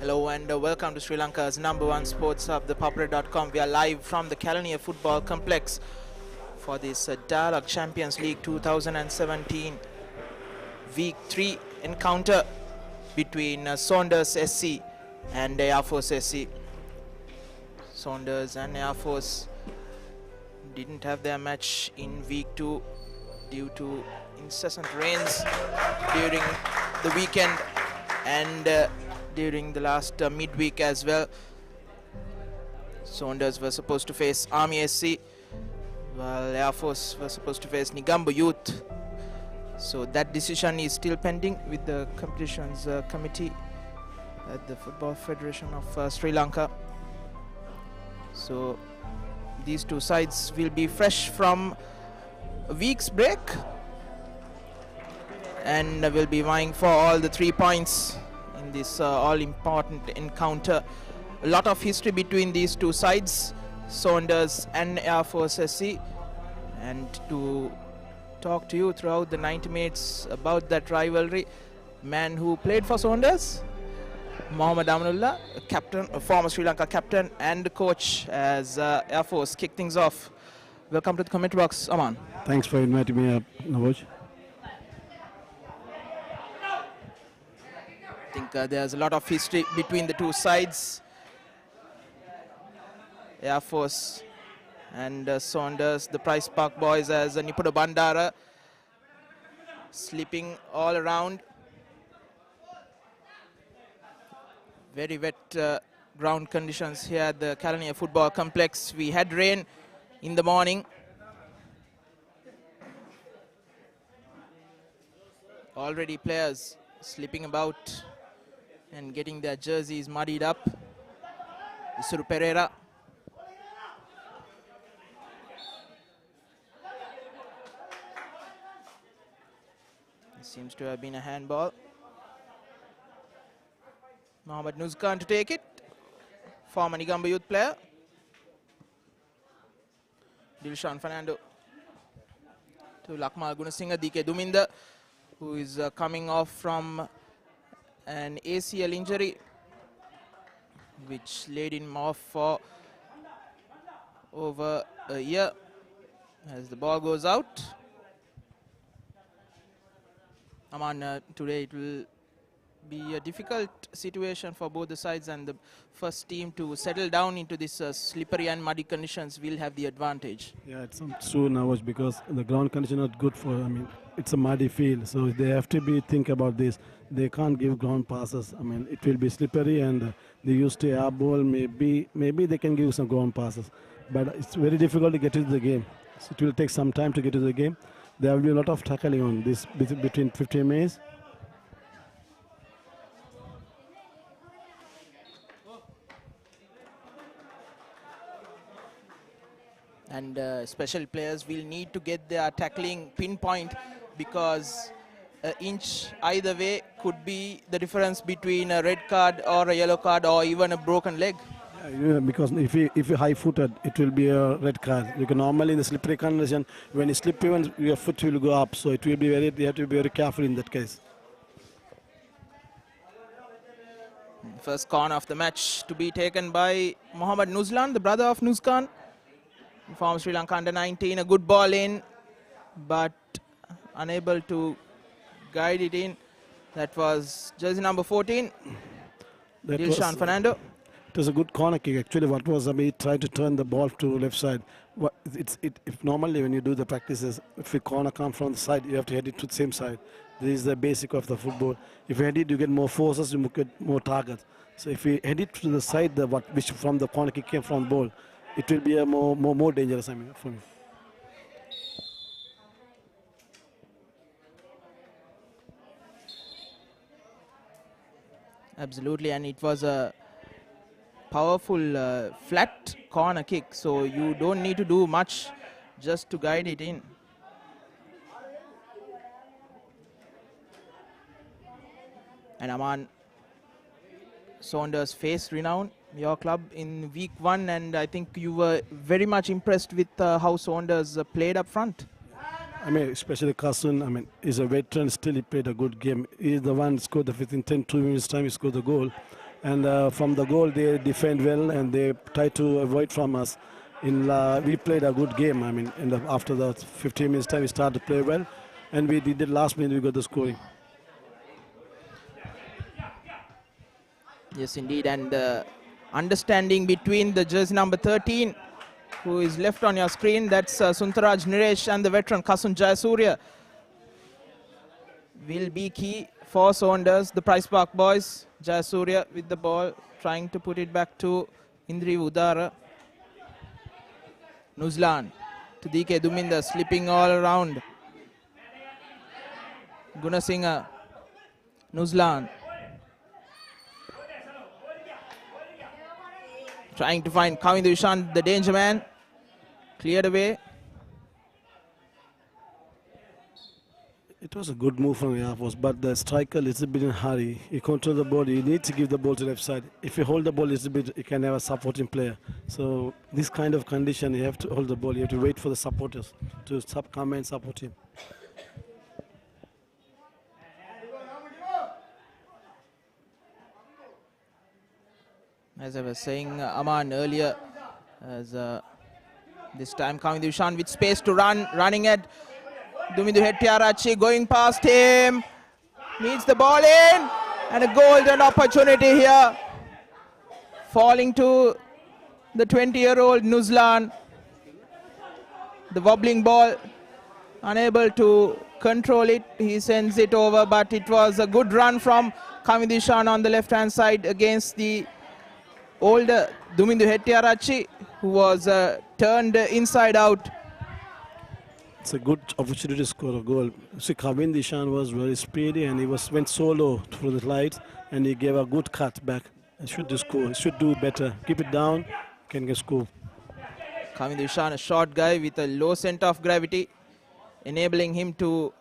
Hello and welcome to Sri Lanka's #1 sports hub, ThePapare.com. We are live from the Kalaniya Football Complex for this Dialogue Champions League 2017 Week 3 encounter between Saunders SC and Air Force SC. Saunders and Air Force didn't have their match in Week 2 due to incessant rains during the weekend and during the last midweek as well. Saunders were supposed to face Army SC, while Air Force were supposed to face Negombo Youth. So that decision is still pending with the competitions committee at the Football Federation of Sri Lanka. So these two sides will be fresh from a week's break and will be vying for all the 3 points in this all-important encounter. A lot of history between these two sides, Saunders and Air Force SC, and to talk to you throughout the 90 minutes about that rivalry, man who played for Saunders, Mohammad Amanullah, captain, a former Sri Lanka captain and coach as Air Force kick things off. Welcome to the commentary box, Aman. Thanks for inviting me up, Navoj. I think there's a lot of history between the two sides. Air Force and Saunders, the Price Park boys as Nipuda Bandara slipping all around. Very wet ground conditions here at the Kalaniya Football Complex. We had rain in the morning. Already players slipping about and getting their jerseys muddied up. Isuru Pereira. It seems to have been a handball. Mohammad Nuzkan to take it. Former Negombo Youth player. Dilshan Fernando to Lakmal Gunasinghe. DK Duminda, who is coming off from an ACL injury which laid him off for over a year. As the ball goes out, Aman, today it will be a difficult situation for both the sides, and the first team to settle down into this slippery and muddy conditions will have the advantage. Yeah, it's true now because the ground condition is not good for, it's a muddy field, so they have to think about this. They can't give ground passes. It will be slippery, and they used to air ball. Maybe they can give some ground passes, but it's very difficult to get into the game. So it will take some time to get to the game. There will be a lot of tackling on this between 15 minutes. And special players will need to get their tackling pinpoint, because an inch either way could be the difference between a red card or a yellow card or even a broken leg. Yeah, because if you're high-footed, it will be a red card. You can normally in the slippery condition, when you slip, even your foot will go up. So it will be you have to be very careful in that case. First corner of the match to be taken by Mohammad Nuzlan, the brother of Nuzkan, from Sri Lanka under-19. A good ball in, but unable to guide it in. That was jersey number 14, Dilshan Fernando. It was a good corner kick. Actually, what was, he tried to turn the ball to left side. If normally when you do the practices, if a corner comes from the side, you have to head it to the same side. This is the basic of the football. If you head it, you get more forces, you get more targets. So if you head it to the side, which from the corner kick came from the ball, it will be a more dangerous, for me. Absolutely, and it was a powerful flat corner kick, so you don't need to do much just to guide it in. And Aman, Saunders face renown, your club in week 1, and I think you were very much impressed with how Saunders played up front. Especially Kasun, he's a veteran, still he played a good game. He's the one who scored within 2 minutes time, he scored the goal. And from the goal, they defend well and they try to avoid from us. We played a good game. I mean, after the 15 minutes time, we started to play well, and we did the last minute we got the scoring. Yes, indeed, and understanding between the jersey number 13, who is left on your screen, that's Suntaraj Niresh, and the veteran Kasun Jayasuriya, will be key for Saunders, the Price Park boys. Jayasuriya with the ball, trying to put it back to Indri Udara. Nuzlan to DK Duminda, slipping all around. Gunasinghe, Nuzlan. Trying to find Kavindu Ishan, the danger man. Cleared away. It was a good move from Air Force, but the striker is a bit in a hurry. He controls the ball. You need to give the ball to the left side. If you hold the ball a little bit, you can have a supporting player. So this kind of condition, you have to hold the ball. You have to wait for the supporters to come and support him. As I was saying, Aman earlier, as this time Kavindu Ishan with space to running at Dumindu Hettiarachchi, going past him, needs the ball in, and a golden opportunity here, falling to the 20-year-old Nuzlan. The wobbling ball, unable to control it, he sends it over, but it was a good run from Kavindu Ishan on the left-hand side against the older Dumindu Hettiarachchi, who was turned inside out. It's a good opportunity to score a goal. See, Kavindu Ishan was very speedy and he went solo through the lights and he gave a good cut back. He should score. He should do better. Keep it down, can get score. Kavindu Ishan, a short guy with a low center of gravity, enabling him to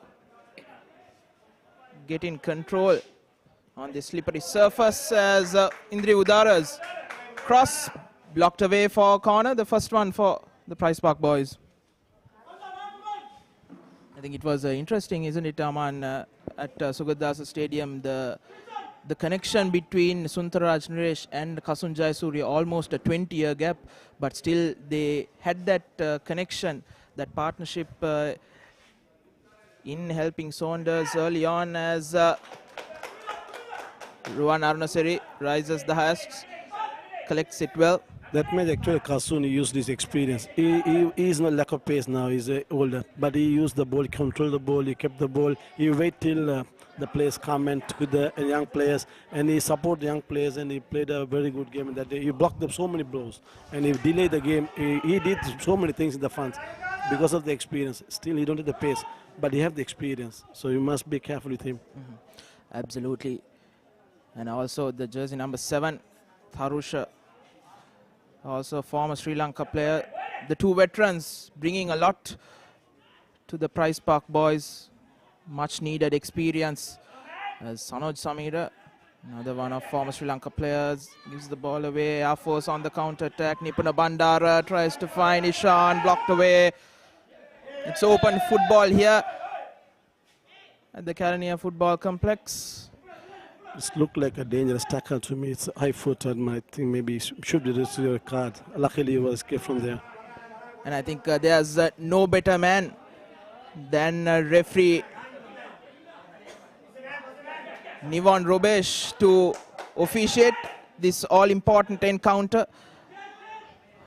get in control on the slippery surface as Indri Udara's cross blocked away for corner, the first one for the Price Park boys. I think it was interesting, isn't it, Aman, at Sugadasa Stadium, the connection between Suntaraj Niresh and Kasun Jayasuriya, almost a 20-year gap, but still they had that connection, that partnership in helping Saunders early on as Ruwan Arunaseri rises the highest, collects it well. That match actually Kasun used his experience. He is not lack of pace now, he's older, but he used the ball, controlled the ball, he kept the ball, he wait till the players come and to the young players, and he support the young players, and he played a very good game in that day. He blocked them so many blows, and he delayed the game. He did so many things in the front because of the experience. Still, he don't have the pace, but he have the experience, so you must be careful with him. Absolutely. And also the jersey number 7, Tharusha, also a former Sri Lanka player. The two veterans bringing a lot to the Price Park boys. Much needed experience. As Sanoj Samira, another one of former Sri Lanka players, gives the ball away. Air Force on the counter attack. Nipuna Bandara tries to find Ishan, blocked away. It's open football here at the Karania Football Complex. It looked like a dangerous tackle to me. It's high foot, and I think maybe should be received a card. Luckily, he was escaped from there. And I think there's no better man than referee Nivon Robesh to officiate this all-important encounter.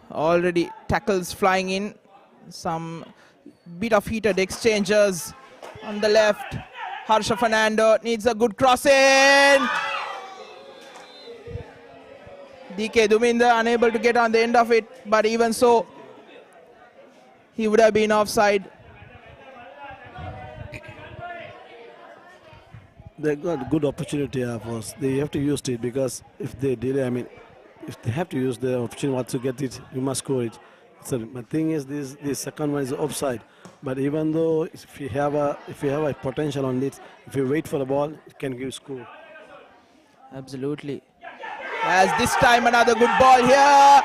Already tackles flying in, some bit of heated exchanges on the left. Harsha Fernando needs a good crossing. DK Duminda unable to get on the end of it, but even so, he would have been offside. They got good opportunity, of course. They have to use it, because if they delay, I mean, if they have to use the opportunity to get it, you must score it. So the thing is, this second one is offside. But even though if you have a potential on it, if you wait for the ball, it can give score. Absolutely. As this time another good ball here.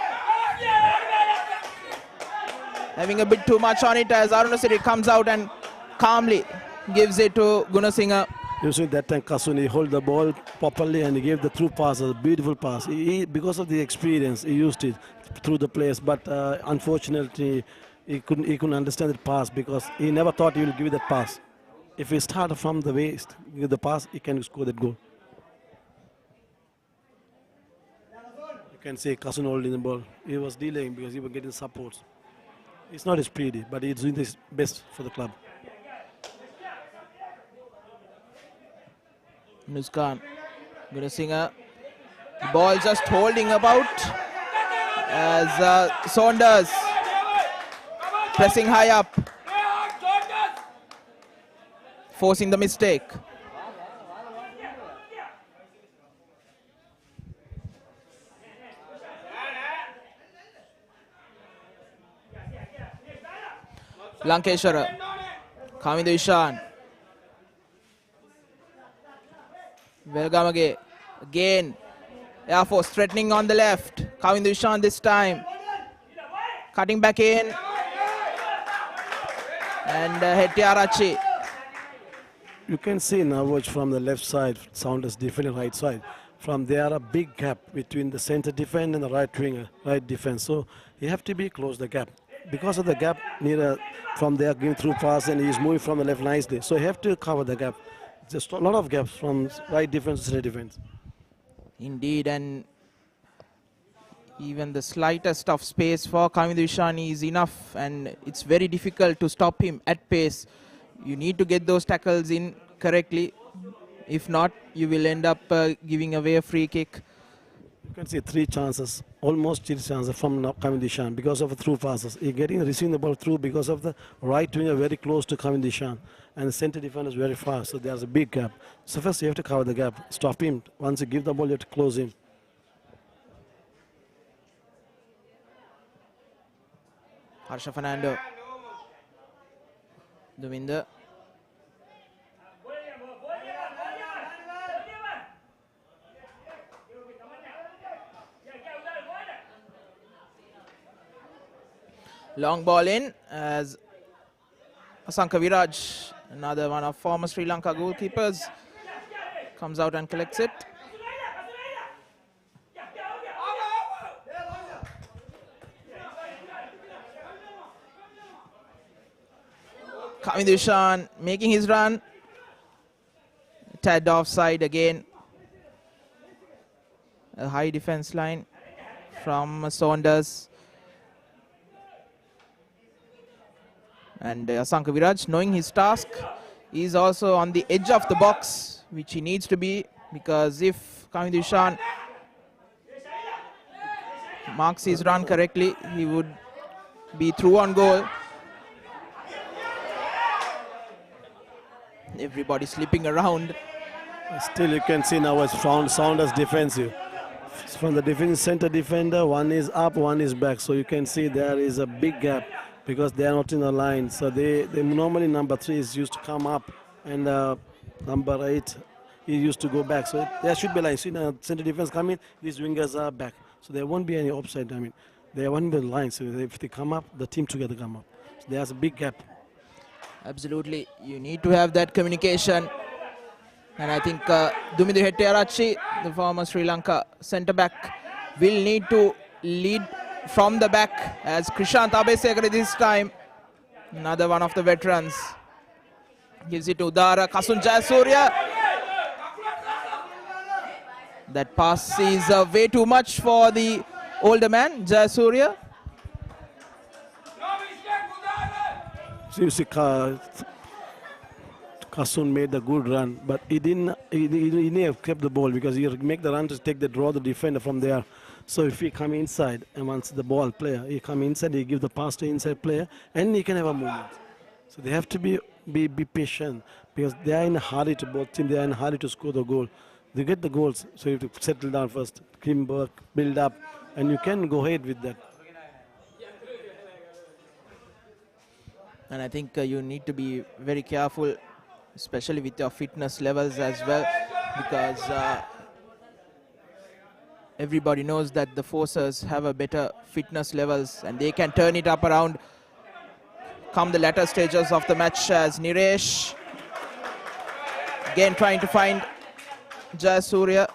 Having a bit too much on it as Arunasiri comes out and calmly gives it to Gunasinghe. Usually that time Kasun, he hold the ball properly and he gave the through pass, a beautiful pass. Because of the experience, he used it through the players. But unfortunately, he couldn't understand the pass because he never thought he will give that pass. If he started from the waist, give the pass, he can score that goal. You can see Kasun holding the ball. He was delaying because he was getting supports. He's not speedy, but he's doing his best for the club. Nuskan, Gunasinger, the ball just holding about as Saunders pressing high up, forcing the mistake. Lankeshwara, Kamindu Ishan. Velgamage again. Air Force threatening on the left. Kavindu Ishan this time. Cutting back in. And Hetiarachi. You can see now from the left side, Saunders defending right side. From there, a big gap between the center defense and the right winger, right defense. So you have to be close the gap. Because of the gap, near from there, giving through pass, and he's moving from the left nicely. So you have to cover the gap. Just a lot of gaps from right defense to center defense. Indeed, and even the slightest of space for Kavindu Ishan is enough, and it's very difficult to stop him at pace. You need to get those tackles in correctly. If not, you will end up giving away a free kick. You can see 3 chances, almost 3 chances from Kavindu Ishan because of the through passes. He's receiving the ball through because of the right winger very close to Kavindu Ishan. And the center defender is very fast, so there's a big gap. So first you have to cover the gap, stop him. Once you give the ball, you have to close him. Harsha Fernando. Devinder. Long ball in as Asanka Viraj, another one of former Sri Lanka goalkeepers, comes out and collects it. Kavindu Ishan making his run. Tad offside again. A high defense line from Saunders. And Asanka Viraj, knowing his task, is also on the edge of the box, which he needs to be, because if Kavindu Ishan marks his run correctly, he would be through on goal. Everybody slipping around. Still you can see now it's Saunders defensive. From the defensive center defender, one is up, one is back. So you can see there is a big gap because they are not in the line. So they normally number 3 is used to come up and number 8 he used to go back. So there should be line. See now center defense coming, these wingers are back. So there won't be any offside. I mean, there won't be line. So if they come up, the team together come up. So there's a big gap. Absolutely, you need to have that communication. And I think Dumidu Hettiarachchi, the former Sri Lanka centre-back, will need to lead from the back as Krishant Abesekara this time. Another one of the veterans. Gives it to Udara, Kasun Jayasuriya. That pass is way too much for the older man, Jayasuriya. So you see Kasun made a good run, but he didn't have kept the ball because he make the run to draw the defender from there. So if he come inside and once the ball player, he come inside, he give the pass to inside player and he can have a movement. So they have to be patient because they are in a hurry to both teams, they are in a hurry to score the goal. They get the goals, so you have to settle down first, teamwork, build up, and you can go ahead with that. And I think you need to be very careful, especially with your fitness levels as well, because everybody knows that the forcers have a better fitness levels and they can turn it up around come the latter stages of the match as Niresh Again trying to find Jayasuriya.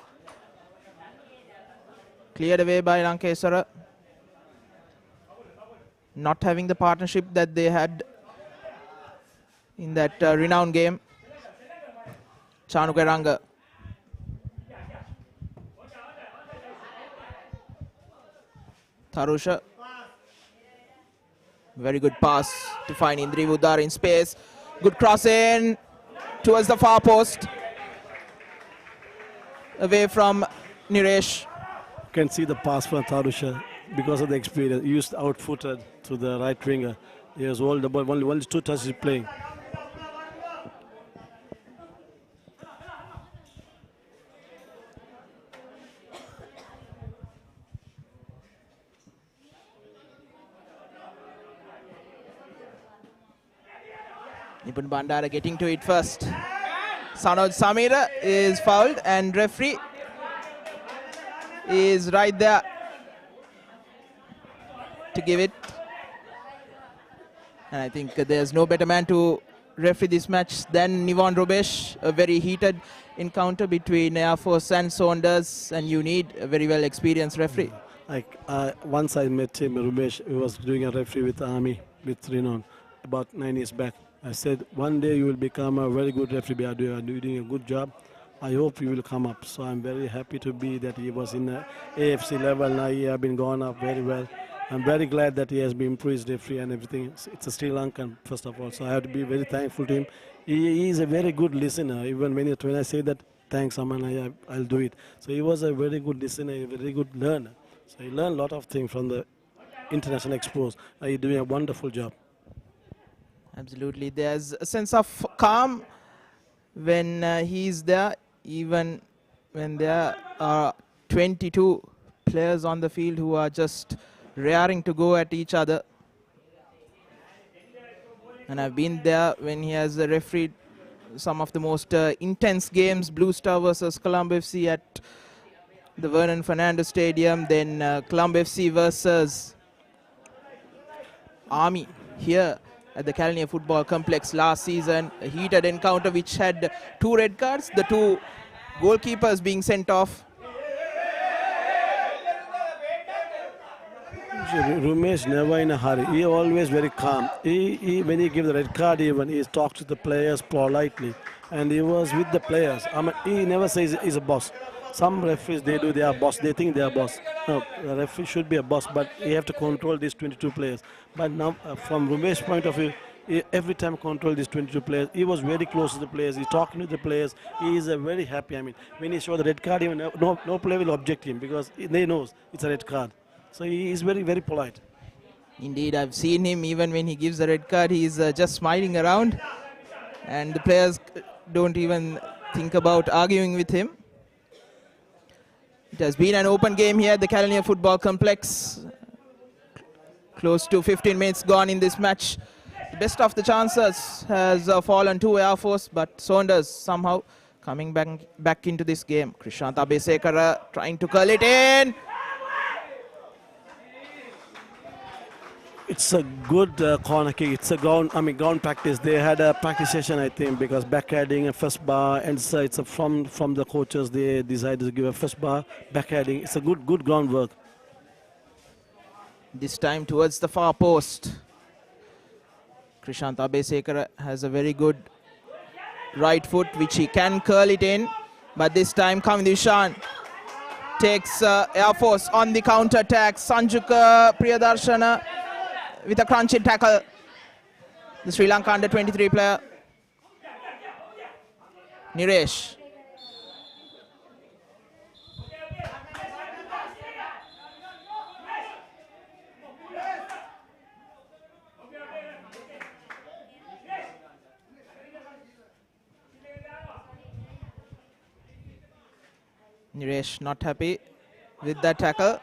Cleared away by Lankesara. Not having the partnership that they had in that renowned game. Chanukaranga. Tharusha. Very good pass to find Indri Budar in space. Good cross in towards the far post. Away from Niresh. You can see the pass from Tharusha because of the experience. He used out-footed to the right winger. He has all the ball, only 2 touches playing. Nipun Bandara getting to it first. Sanoj Samira is fouled and referee is right there to give it. And I think there's no better man to referee this match than Nivon Rubesh. A very heated encounter between Air Force and Saunders, and you need a very well experienced referee. Like once I met him, Rubesh, he was doing a referee with Army, with Renown, about 9 years back. I said, one day you will become a very good referee. You are doing a good job. I hope you will come up. So I'm very happy to be that he was in the AFC level. Now he has been gone up very well. I'm very glad that he has been improved referee and everything. It's a Sri Lankan, first of all. So I have to be very thankful to him. He is a very good listener. Even when I say that, thanks, Aman, I'll do it. So he was a very good listener, a very good learner. So he learned a lot of things from the international expos. He's doing a wonderful job. Absolutely. There's a sense of calm when he's there, even when there are 22 players on the field who are just raring to go at each other. And I've been there when he has refereed some of the most intense games, Blue Star versus Colombo FC at the Vernon Fernandez Stadium, then Colombo FC versus Army here at the Kalnia Football Complex last season. A heated encounter which had 2 red cards, the 2 goalkeepers being sent off. Rumesh never in a hurry. He always very calm. When he gives the red card, even he talks to the players politely, and he was with the players. I mean, he never says he's a boss. Some referees, they are boss. They think they are boss. No, the referee should be a boss, but he have to control these 22 players. But now, from Rumesh's point of view, he every time control these 22 players. He was very close to the players. He's talking to the players. He is very happy. I mean, when he shows the red card, even no player will object him because they knows it's a red card. So he is very, very polite. Indeed, I've seen him even when he gives the red card, he's just smiling around, and the players don't even think about arguing with him. It has been an open game here at the Kalania Football Complex. Close to 15 minutes gone in this match. The best of the chances has fallen to Air Force, but Saunders somehow coming back into this game. Krishant Abesekara trying to curl it in. It's a good corner kick. It's a ground practice. They had a practice session, I think, because backheading and first bar, and so it's from the coaches. They decided to give a first bar backheading. It's a good groundwork. This time towards the far post. Krishant Abesekara has a very good right foot, which he can curl it in. But this time Kamindishan takes Air Force on the counter attack. Sanjuka Priyadarshana with a crunching tackle. The Sri Lanka under-23 player. Niresh. Niresh not happy with that tackle.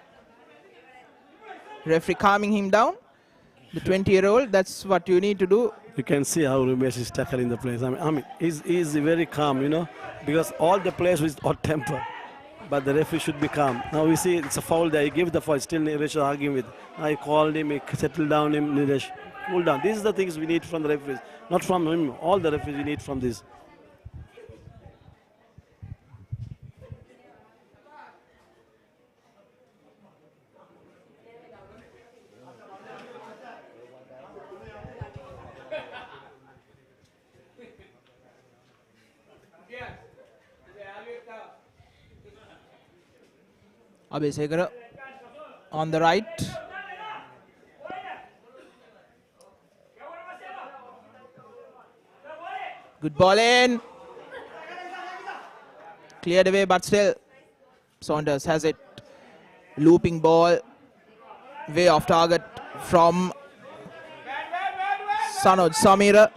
Referee calming him down. The 20-year-old, that's what you need to do. You can see how Rumesh is tackling the players. I mean he's very calm, you know, because all the players with hot temper. But the referee should be calm. Now we see it's a foul there. He gave the foul. Still Niresh is arguing with. I called him. He settled down him. Niresh, cool down. These are the things we need from the referees, not from him. All the referees we need from this. Abhisekara on the right. Good ball in. Cleared away, but still Saunders has it. Looping ball. Way off target from Sanoj Samira.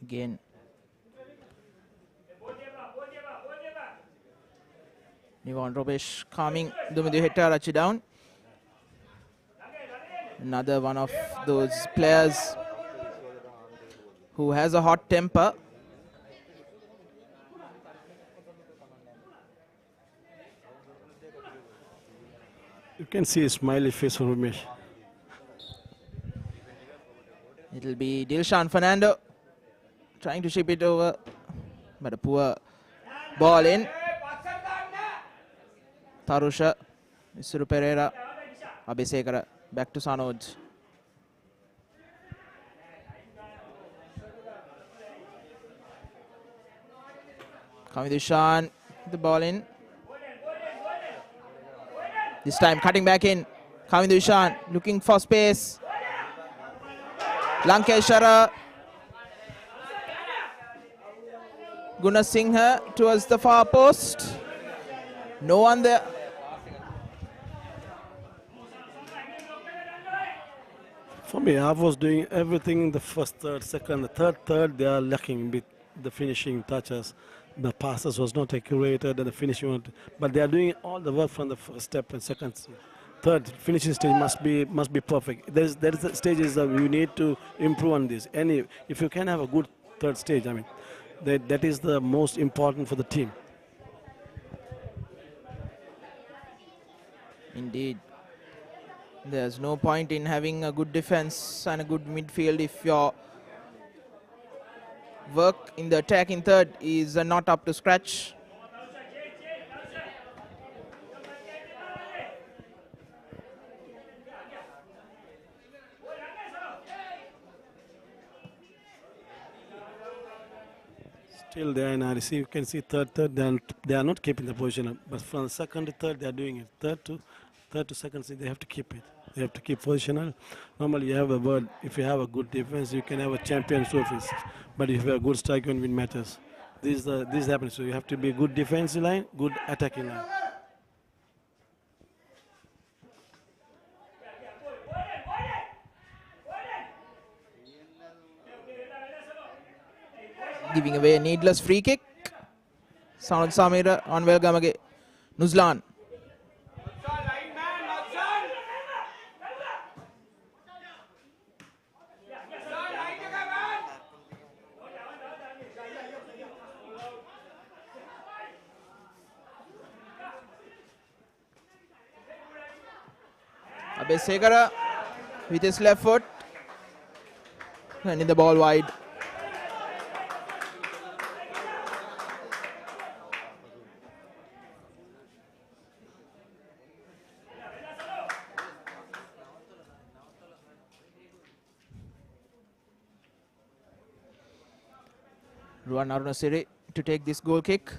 Again. Nivan Robesh calming Dumidu Hetarachi down. Another one of those players who has a hot temper. You can see a smiley face for Ramesh. It'll be Dilshan Fernando trying to ship it over, but a poor ball in. Tarusha, Isuru Pereira, Abhisekara, back to Sanoj. Kamidushan, the ball in. This time cutting back in. Kamidushan looking for space. Lankeshara. Gunasinghe towards the far post. No one there. For me, I was doing everything in the first third, second, the third, they are lacking with the finishing touches. The passes was not accurate and the finishing, but they are doing all the work from the first step and second, third finishing stage must be perfect. There is the stages that you need to improve on this. If you can have a good third stage, I mean, that is the most important for the team. Indeed. There's no point in having a good defense and a good midfield if your work in the attack in third is not up to scratch. Still there in RC, you can see third, they are not keeping the position, but from second to third, they are doing it. Third to second, they have to keep it. They have to keep positional. Normally, you have a word. If you have a good defense, you can have a champion trophies. But if you have a good strike, you can win matches. This happens. So you have to be a good defensive line, good attacking line. Giving away a needless free kick. Sanoj Samira on Welgamage. Nuzlan. Abhisekara with his left foot. Sending the ball wide. Ruan Arunasiri to take this goal kick.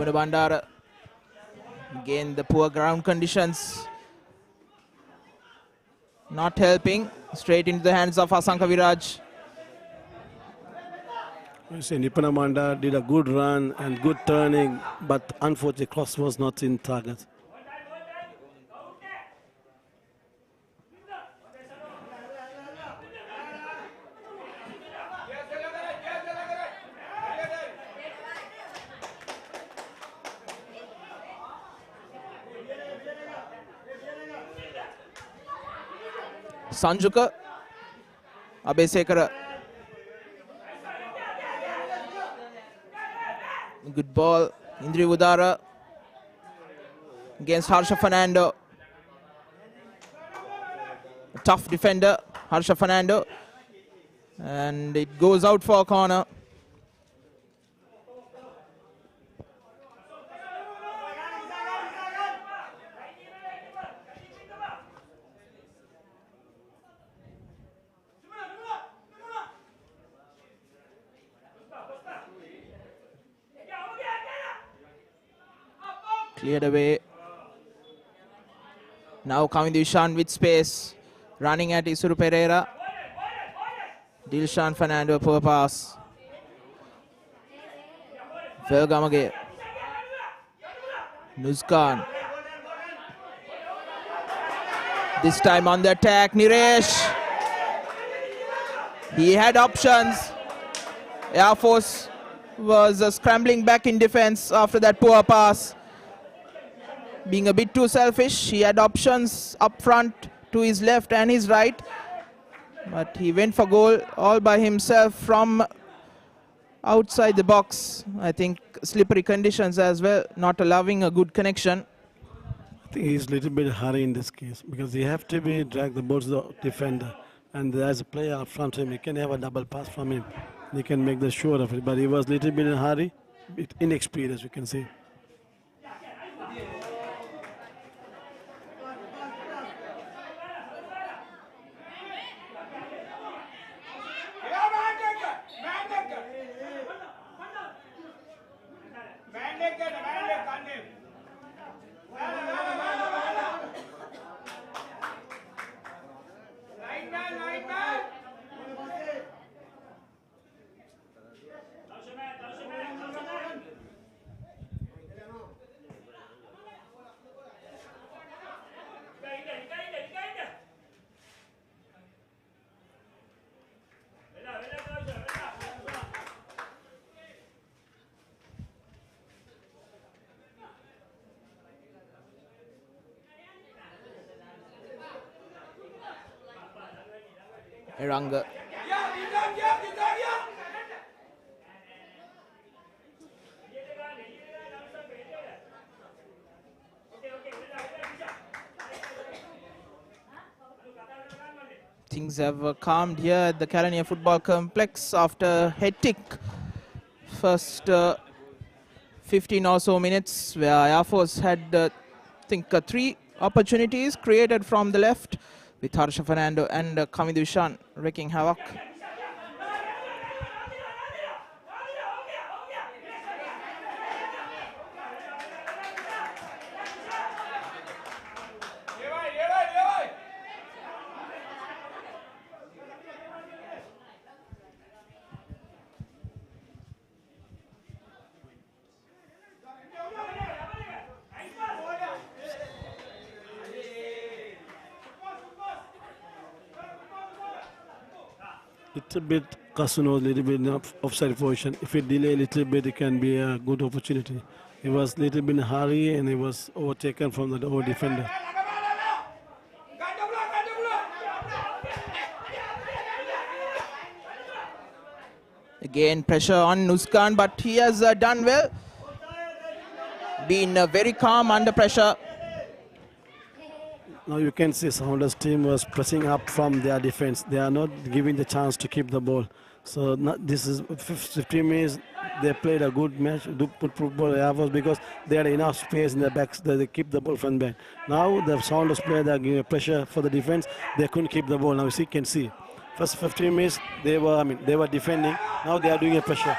Bandara. Again, the poor ground conditions not helping. Straight into the hands of Asanka Viraj. You see, Nipanamanda did a good run and good turning, but unfortunately, cross was not in target. Sanjuka. Abesekara. Good ball. Indri Udara against Harsha Fernando. A tough defender, Harsha Fernando. And it goes out for a corner. Cleared away. Now coming Dilshan with space. Running at Isuru Pereira. Dilshan Fernando, poor pass. Vergamage. Nuzkan. This time on the attack, Niresh. He had options. Air Force was scrambling back in defense after that poor pass. Being a bit too selfish, he had options up front to his left and his right. But he went for goal all by himself from outside the box. I think slippery conditions as well, not allowing a good connection. I think he's a little bit hurry in this case because he have to be drag the ball to the defender. And there's a player up front of him, he can have a double pass from him. He can make the sure of it. But he was a little bit in a hurry, bit inexperienced, you can see. Eranga. Things have calmed here at the Kalania Football Complex after hectic first 15 or so minutes where Air Force had, I think, 3 opportunities created from the left with Harsha Fernando and Kamidushan wreaking havoc. It's a bit Casino, a little bit in offside position. If it delay a little bit, it can be a good opportunity. He was a little bit in a hurry and he was overtaken from the over defender. Again, pressure on Nuzkan, but he has done well. Been very calm under pressure. Now you can see Saunders team was pressing up from their defense. They are not giving the chance to keep the ball. So this is 15 minutes. They played a good match, good football because they had enough space in the backs. They keep the ball front back. Now the Saunders player they are giving pressure for the defense. They couldn't keep the ball. Now you can see. First 15 minutes they were defending. Now they are doing a pressure.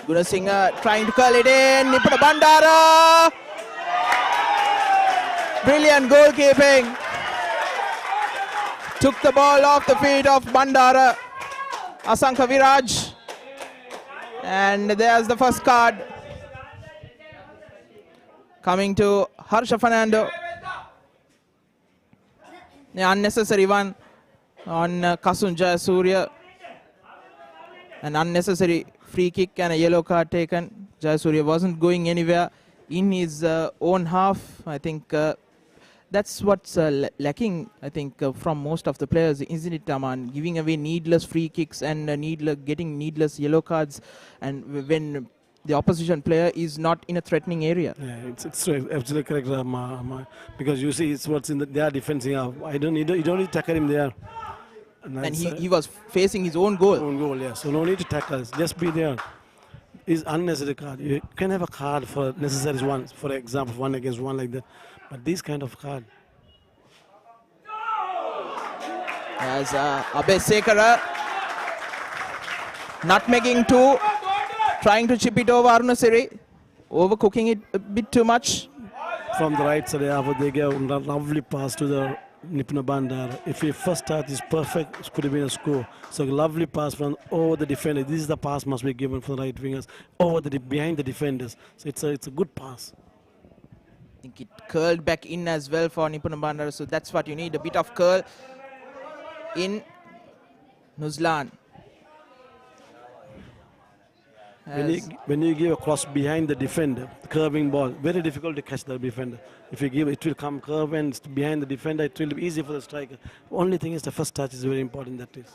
Gunasinghe trying to curl it in. Nipata Bandara. Brilliant goalkeeping. Took the ball off the feet of Bandara. Asanka Viraj. And there's the first card. Coming to Harsha Fernando. The unnecessary one on Kasun Jayasuriya. An unnecessary free kick and a yellow card taken. Jayasuriya wasn't going anywhere in his own half. I think That's what's lacking, I think, from most of the players, isn't it, Aman? Giving away needless free kicks and getting needless yellow cards, and when the opposition player is not in a threatening area. Yeah, it's absolutely correct, because you see it's what's in their defending. You don't need to tackle him there. And he was facing his own goal. Own goal, yeah. So no need to tackle. Just be there. It's unnecessary card. You can have a card for necessary ones. For example, 1 against 1 like that. But this kind of card. As Abe Sekara nutmegging 2, trying to chip it over Arunasiri, overcooking it a bit too much. From the right side, they gave a lovely pass to the Nipuna Bandar. If your first start is perfect, it could have been a score. So a lovely pass from over the defender. This is the pass must be given for the right wingers over behind the defenders. So it's a good pass. I think it curled back in as well for Nipuna Bandar. So that's what you need, a bit of curl in. Nuzlan. When you give a cross behind the defender, the curving ball, very difficult to catch the defender. If you give it, will come curve and behind the defender, it will be easy for the striker. Only thing is the first touch is very important, that is.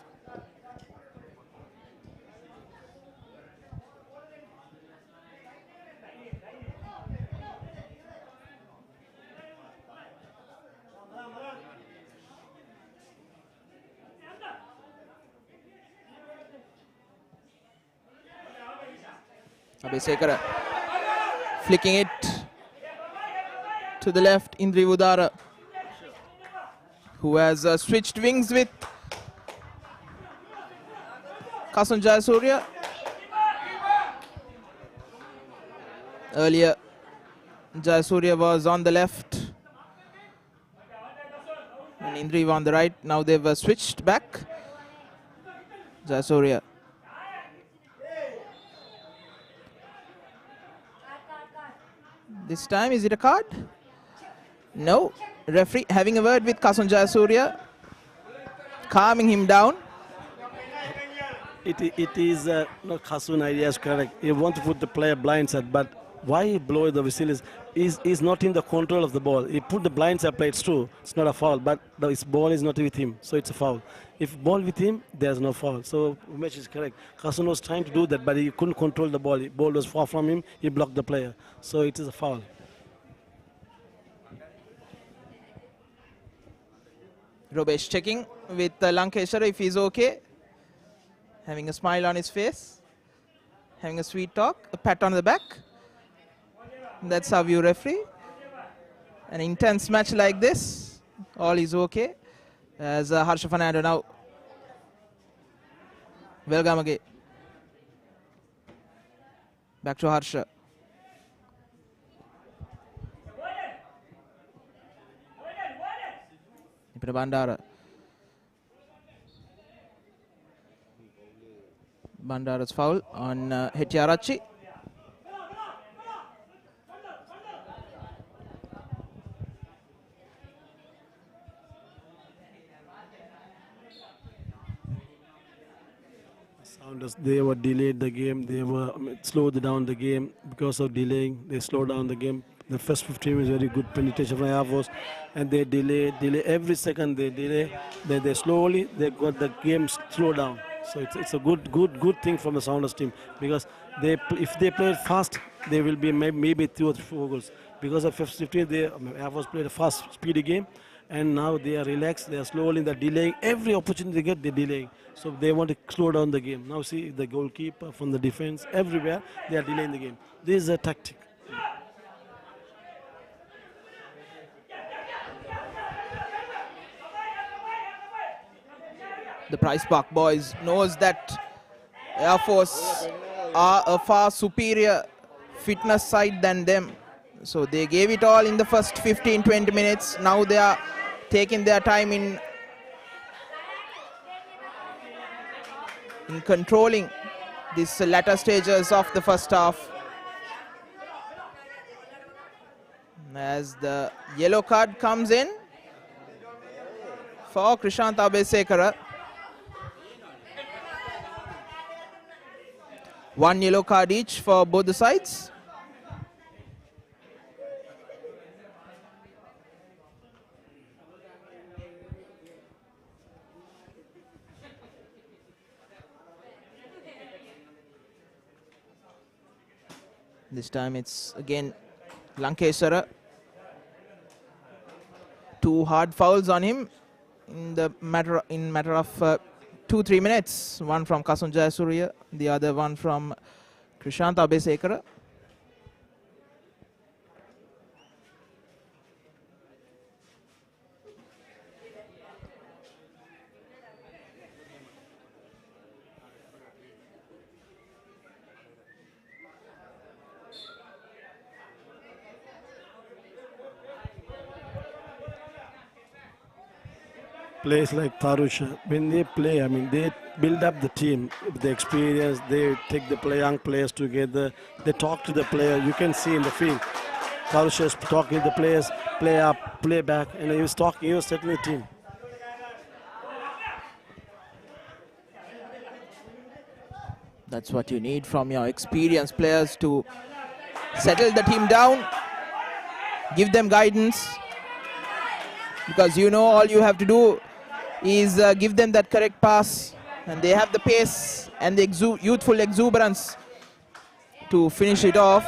Abesekara flicking it to the left. Indri Udara, who has switched wings with Kasun Jayasuriya. Earlier, Jayasuriya was on the left and Indri on the right. Now they've switched back. Jayasuriya. This time, is it a card? No. Referee having a word with Kasun Jayasuriya, calming him down. It is not Kasun idea is correct. You want to put the player blindside, but why he blow the whistle is not in the control of the ball. He put the blindside play, it's true. It's not a foul, but his ball is not with him, so it's a foul. If ball with him, there's no foul. So Umesh is correct. Kasun was trying to do that, but he couldn't control the ball. The ball was far from him. He blocked the player, so it is a foul. Robesh checking with Lankeshwar if he's okay. Having a smile on his face. Having a sweet talk. A pat on the back. That's how you referee. An intense match like this, all is okay. As Harsha Fernando now. Welgamage. Back to Harsha. Bandara. Bandara's foul on Hetiarachi. Saunders, they were delayed the game. They were slowed down the game because of delaying. They slowed down the game. The first 15 was very good penetration from Air Force, and they delay every second. They delay. They slowly they got the game slowed down. So it's a good thing from the Saunders team, because if they play fast, they will be maybe 2 or 4 goals. Because of first 15, Air Force played a fast, speedy game, and now they are relaxed. They are slowly delaying every opportunity they get. They're delaying. So they want to slow down the game. Now see the goalkeeper from the defense everywhere. They are delaying the game. This is a tactic. The Price Park boys knows that Air Force are a far superior fitness side than them. So they gave it all in the first 15-20 minutes. Now they are taking their time in controlling these latter stages of the first half. As the yellow card comes in for Krishant Abesekara. 1 yellow card each for both the sides. 。 . 。 . 。 . . . . . . . . . . . . . . . . . . . . . . . . . . . . . . . . . . . . . . . . . . . . . . . . . . This time it's again Lankeshwara. 2 hard fouls on him in the matter of 2-3 minutes. One from Kasun Jayasuriya, the other one from Krishanta Abesekara. Players like Tarusha, when they play, I mean, they build up the team with the experience. They take the young players together. They talk to the player. You can see in the field, Tarusha is talking to the players, play up, play back, and he was talking, he was setting the team. That's what you need from your experienced players, to settle the team down, give them guidance, because you know all you have to do is give them that correct pass, and they have the pace and the youthful exuberance to finish it off.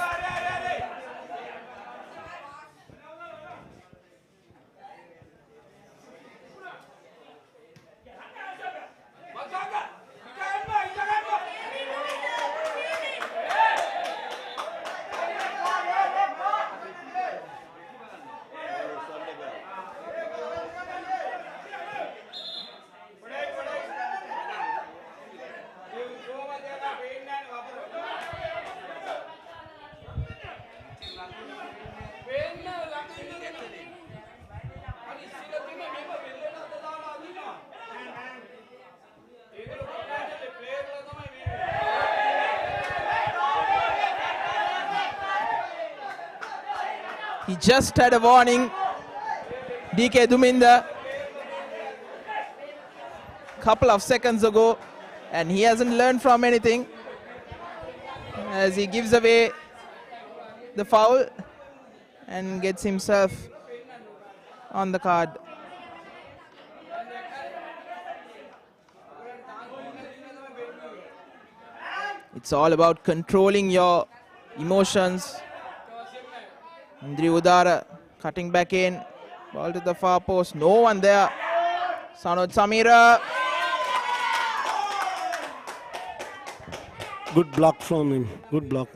He just had a warning, DK Duminda, couple of seconds ago, and he hasn't learned from anything as he gives away the foul and gets himself on the card. It's all about controlling your emotions. Indri Udara cutting back in, ball to the far post, no one there. Sanod Samira. Good block from him, good block.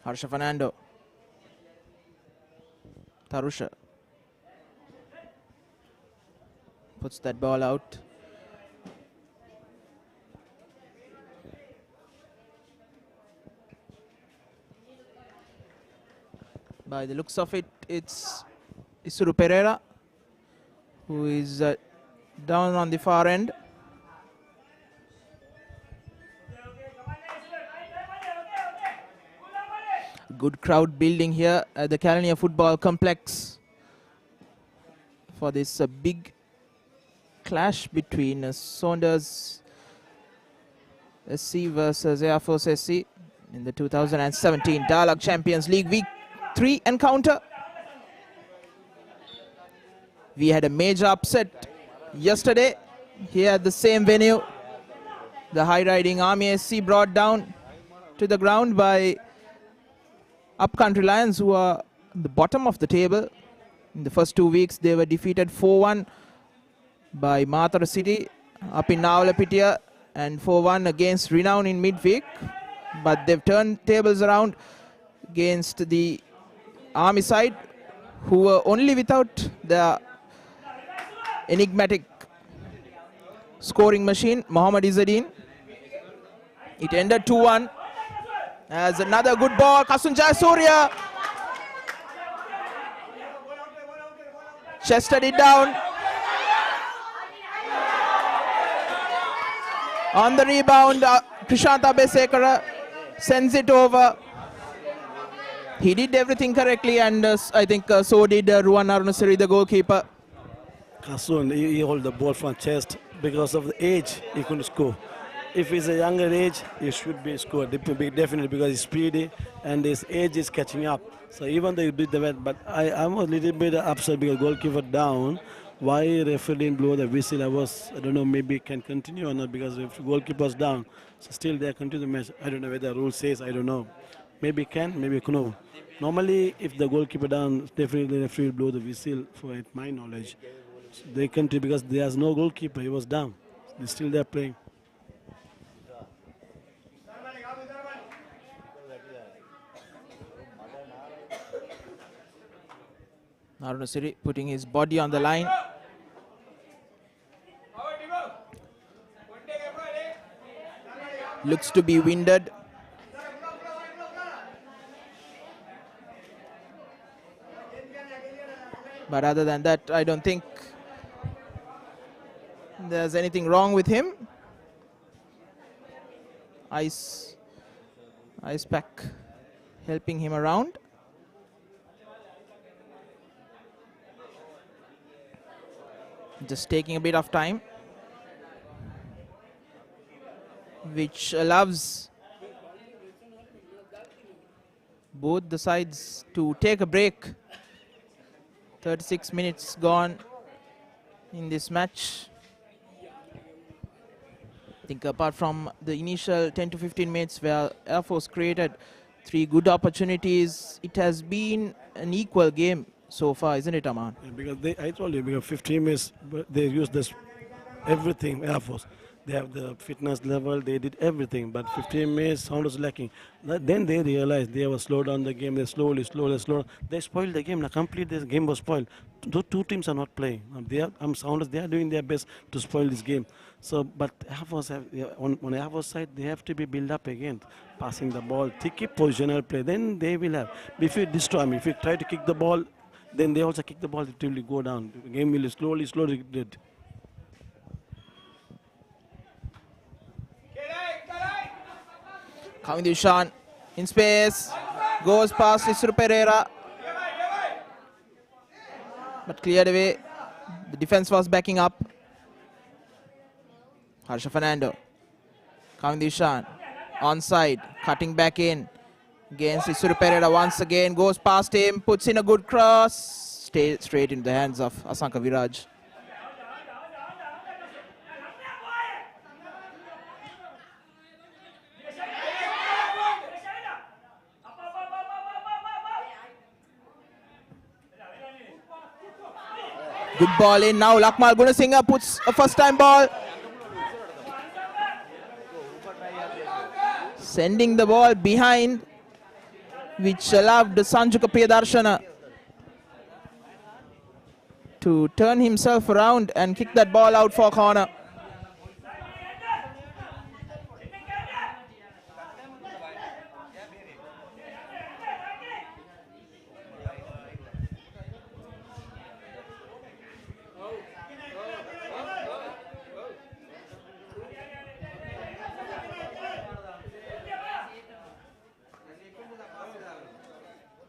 Harsha Fernando. Tarusha puts that ball out. By the looks of it, it's Isuru Pereira who is down on the far end. Good crowd building here at the Kalania Football Complex for this big clash between Saunders SC versus Air Force SC in the 2017 Dialogue Champions League Week 3 encounter. We had a major upset yesterday here at the same venue. The high-riding Army SC brought down to the ground by Upcountry Lions, who are the bottom of the table. In the first 2 weeks, they were defeated 4-1 by Mathura City up in Navalapitiya and 4-1 against Renown in midweek. But they've turned tables around against the Army side, who were only without the enigmatic scoring machine, Mohammad Izzadeen. It ended 2-1. As another good ball, Kasun Jayasuriya chested it down. On the rebound, Krishanta Abesekara sends it over. He did everything correctly, and I think so did Ruwan Arunasiri, the goalkeeper. Kasun, he hold the ball from chest, because of the age, he couldn't score. If he's a younger age, he should be scored definitely because he's speedy and his age is catching up. So even though he did the wet, but I'm a little bit upset because goalkeeper down. Why referee didn't blow the whistle? I don't know, maybe can continue or not because if goalkeeper's down, so still they continue the match. I don't know whether the rule says, I don't know. Maybe can, maybe no. Normally, if the goalkeeper down, definitely the referee will blow the whistle for my knowledge. So they continue because there's no goalkeeper, he was down. They're still there playing. Narunasiri putting his body on the line. Looks to be winded. But other than that, I don't think there's anything wrong with him. Ice pack helping him around. Just taking a bit of time, which allows both the sides to take a break. 36 minutes gone in this match. I think apart from the initial 10 to 15 minutes where Air Force created 3 good opportunities, it has been an equal game so far, isn't it, Aman? Yeah, because I told you, because 15 minutes, they use this everything, Air Force. They have the fitness level, they did everything, but 15 minutes, Saunders lacking. Then they realized they were slow down the game, they slowly. They spoiled the game, completely the game was spoiled. Those two teams are not playing. Saunders, they are doing their best to spoil this game. So, but Air Force on Air Force side, they have to be built up again, passing the ball, to keep positional play, then they will have. If you destroy, if you try to kick the ball, then they also kick the ball, it will go down. The game will slowly dead. Kavindushan in space, goes past Isru Pereira, but cleared away. The defense was backing up. Harsha Fernando, Kavindushan onside, cutting back in against Isuru Pereira once again, goes past him, puts in a good cross, stay straight into the hands of Asanka Viraj. Good ball in now, Lakmal Gunasinghe puts a first time ball. Sending the ball behind, which allowed Sanjuka Priyadarshana to turn himself around and kick that ball out for a corner.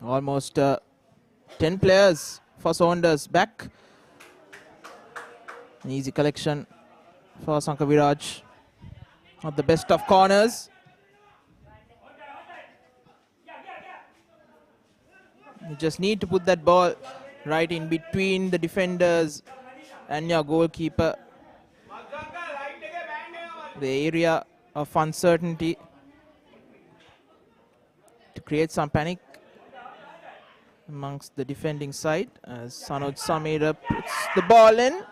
Almost 10 players for Saunders back. An easy collection for Sanka Viraj. Not the best of corners. You just need to put that ball right in between the defenders and your goalkeeper. The area of uncertainty to create some panic amongst the defending side as Sanoj Samira puts the ball in.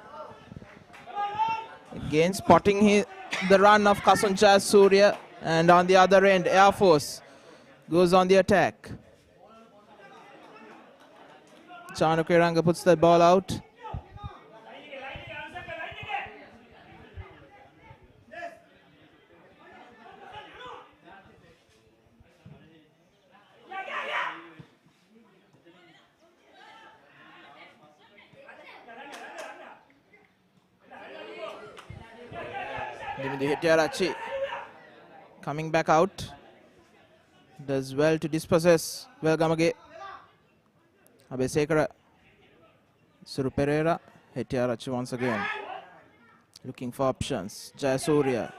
Again spotting the run of Kasuncha Surya, and on the other end Air Force goes on the attack. Chanukiranga puts the ball out. Hetiarachi coming back out, does well to dispossess Velgamage. Abesekara, Suru Pereira, Hetiarachi once again. Looking for options. Jayasuriya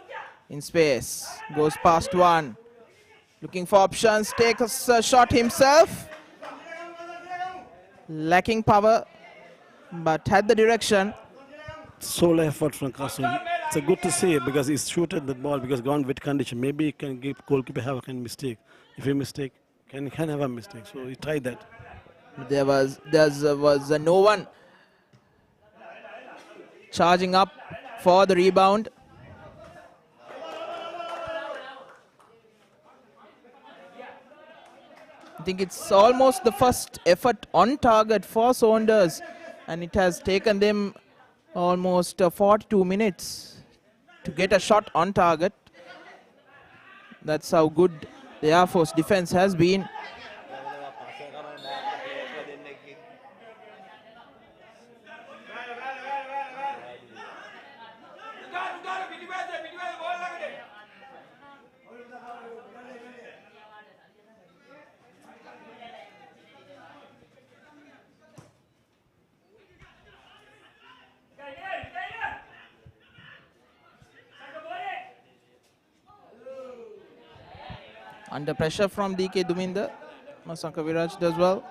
in space. Goes past one. Looking for options. Takes a shot himself. Lacking power, but had the direction. Sole effort from Kasun. It's a good to see because he's shooted the ball because gone wet condition. Maybe he can give goalkeeper have a kind of mistake. If he mistake, can have a mistake. So he tried that. There was no one charging up for the rebound. I think it's almost the first effort on target for Saunders, and it has taken them almost 42 minutes to get a shot on target. That's how good the Air Force defense has been. Under pressure from DK Duminder. Masanka Viraj does well.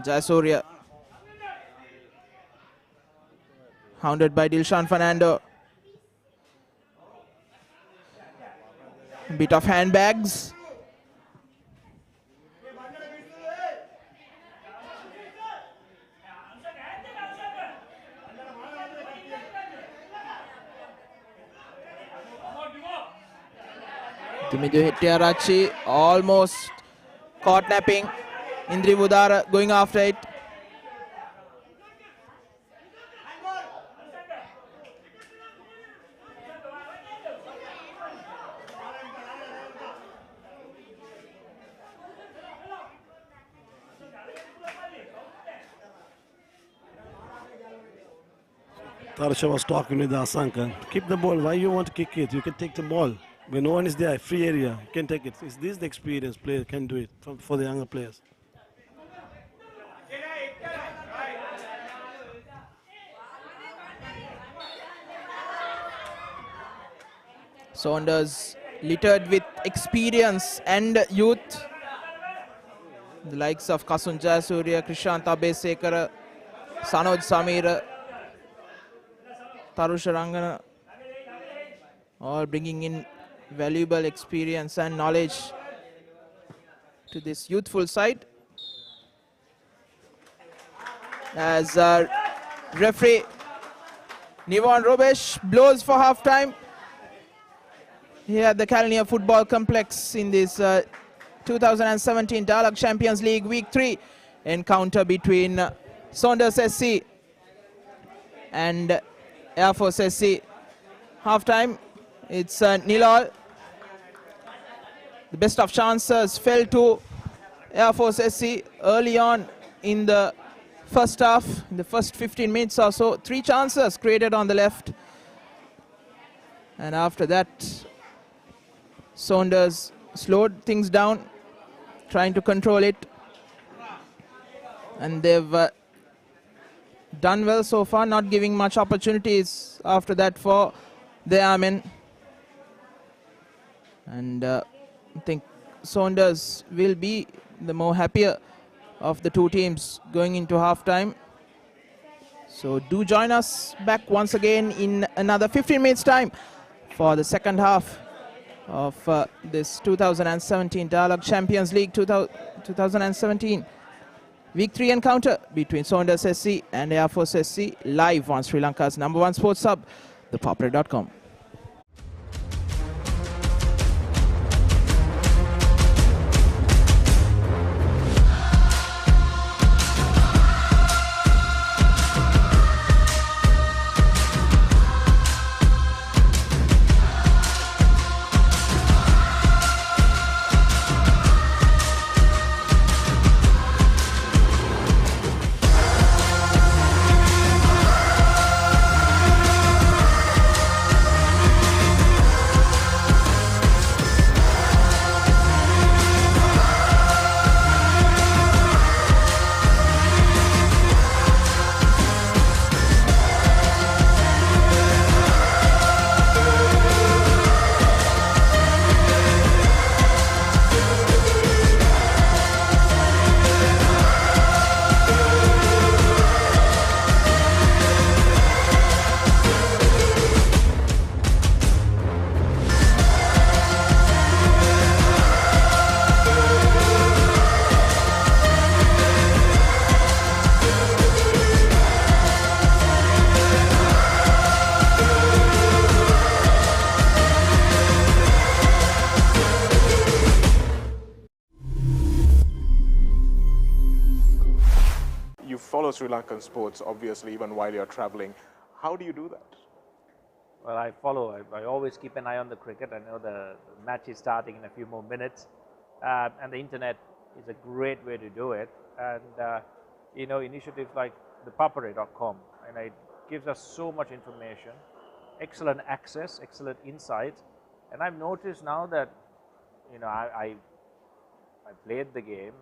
Jayasuriya. Hounded by Dilshan Fernando. Bit of handbags. Tumidu Hettiarachi almost caught napping. Indri Budara going after it. Tarsha was talking with Asanka. Keep the ball. Why you want to kick it? You can take the ball. When no one is there, free area, you can take it. Is this the experienced player can do it for the younger players? Saunders littered with experience and youth. The likes of Kasun Jayasuriya, Krishant Abesekara, Sanoj Samira, Tarusha Rangana, all bringing in valuable experience and knowledge to this youthful side. As referee Nivon Robesh blows for half-time here at the Kalania Football Complex in this 2017 Dialogue Champions League Week 3 encounter between Saunders SC and Air Force SC. Half-time, it's nil-all. The best of chances fell to Air Force SC early on in the first half, in the first 15 minutes or so. 3 chances created on the left. And after that, Saunders slowed things down, trying to control it. And they've done well so far, not giving much opportunities after that for the Airmen. And I think Saunders will be the more happier of the two teams going into halftime. So do join us back once again in another 15 minutes time for the second half of this 2017 Dialogue Champions League 2017 Week 3 encounter between Saunders SC and Air Force SC, live on Sri Lanka's #1 sports hub, ThePapare.com. follow Sri Lankan sports, obviously, even while you're traveling. How do you do that? Well, I follow. I always keep an eye on the cricket. I know the match is starting in a few more minutes. And the internet is a great way to do it. And, you know, initiatives like ThePapare.com, and it gives us so much information, excellent access, excellent insights. And I've noticed now that, you know, I played the game.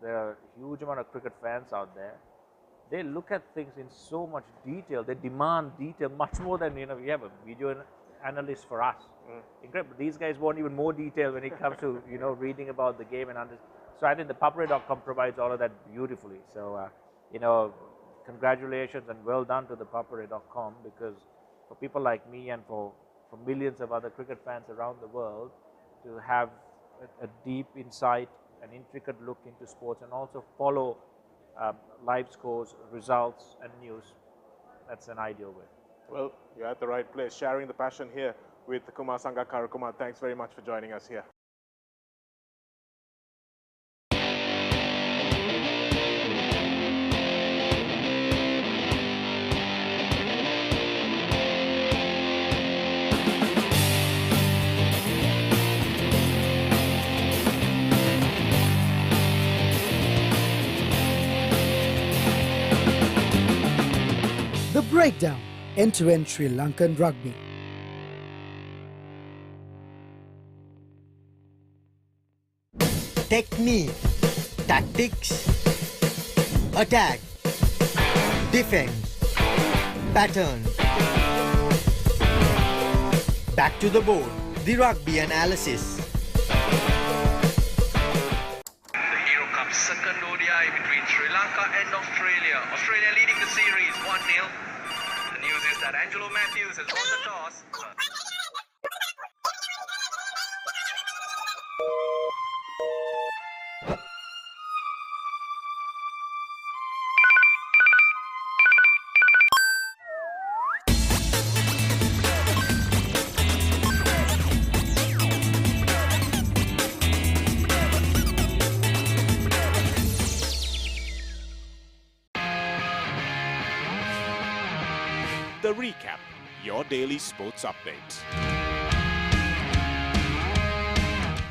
There are a huge amount of cricket fans out there. They look at things in so much detail. They demand detail much more than, you know, we have a video analyst for us. Incredible. These guys want even more detail when it comes to, you know, reading about the game and so I think ThePapare.com provides all of that beautifully. So, you know, congratulations and well done to ThePapare.com, because for people like me and for millions of other cricket fans around the world to have a deep insight, an intricate look into sports, and also follow live scores, results, and news, that's an ideal way. Well, you're at the right place, sharing the passion here with Kumar Sangakkara. Kumar, thanks very much for joining us here. The Breakdown, end-to-end Sri Lankan rugby. Technique, tactics, attack, defense, pattern. Back to the board, the rugby analysis. The Hero Cup second ODI between Sri Lanka and Australia. Australia leading the series 1-0. The news is that Angelo Matthews has won the toss. The Recap, your daily sports update.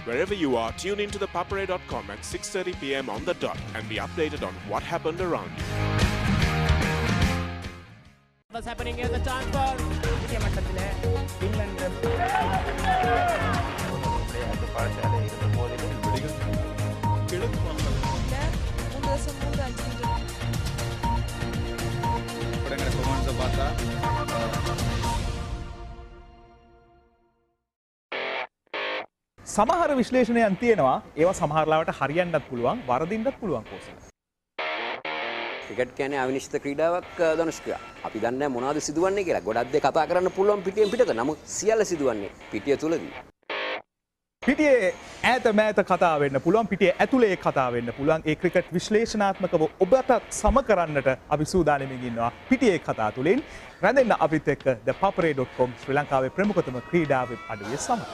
Wherever you are, tune into ThePapare.com at 6:30 p.m. on the dot and be updated on what happened around you. What's happening here? The chance for සමහර විශ්ලේෂණයන් තියෙනවා ඒවා සමහරලාවට හරියන්නත් පුළුවන් වරදින්නත් පුළුවන් Kosala. Cricket කියන්නේ අවිනිශ්චිත ක්‍රීඩාවක් ධනුෂ්කයා. අපි දන්නේ මොනවද සිදුවන්නේ කියලා. ගොඩක් දේ කතා කරන්න පුළුවන් පිටියෙන් පිටත. නමුත් සියල්ල සිදුවන්නේ පිටිය තුලදී. පිටියේ ඈත මෑත කතා වෙන්න පුළුවන්, පිටියේ ඇතුලේ කතා වෙන්න පුළුවන්. ඒ ක්‍රිකට් විශ්ලේෂණාත්මකව ඔබට සම කරන්නට අපි සූදානම්ින් ඉන්නවා පිටියේ කතා තුලින්. රැඳෙන්න අපිත් එක්ක ThePapare.com ශ්‍රී ලංකාවේ ප්‍රමුඛතම ක්‍රීඩා වෙබ් අඩවිය සමග.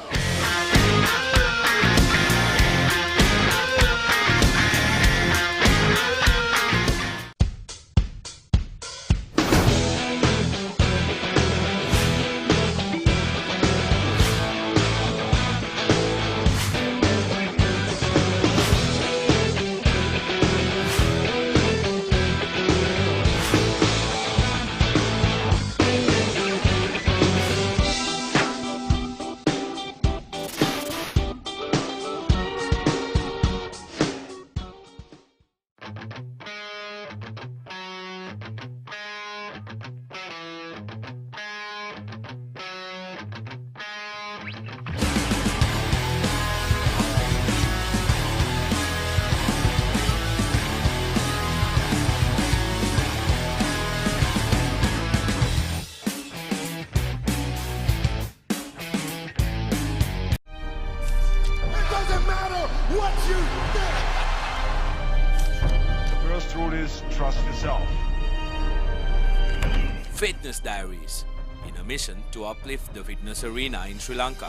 Fitness Diaries, in a mission to uplift the fitness arena in Sri Lanka.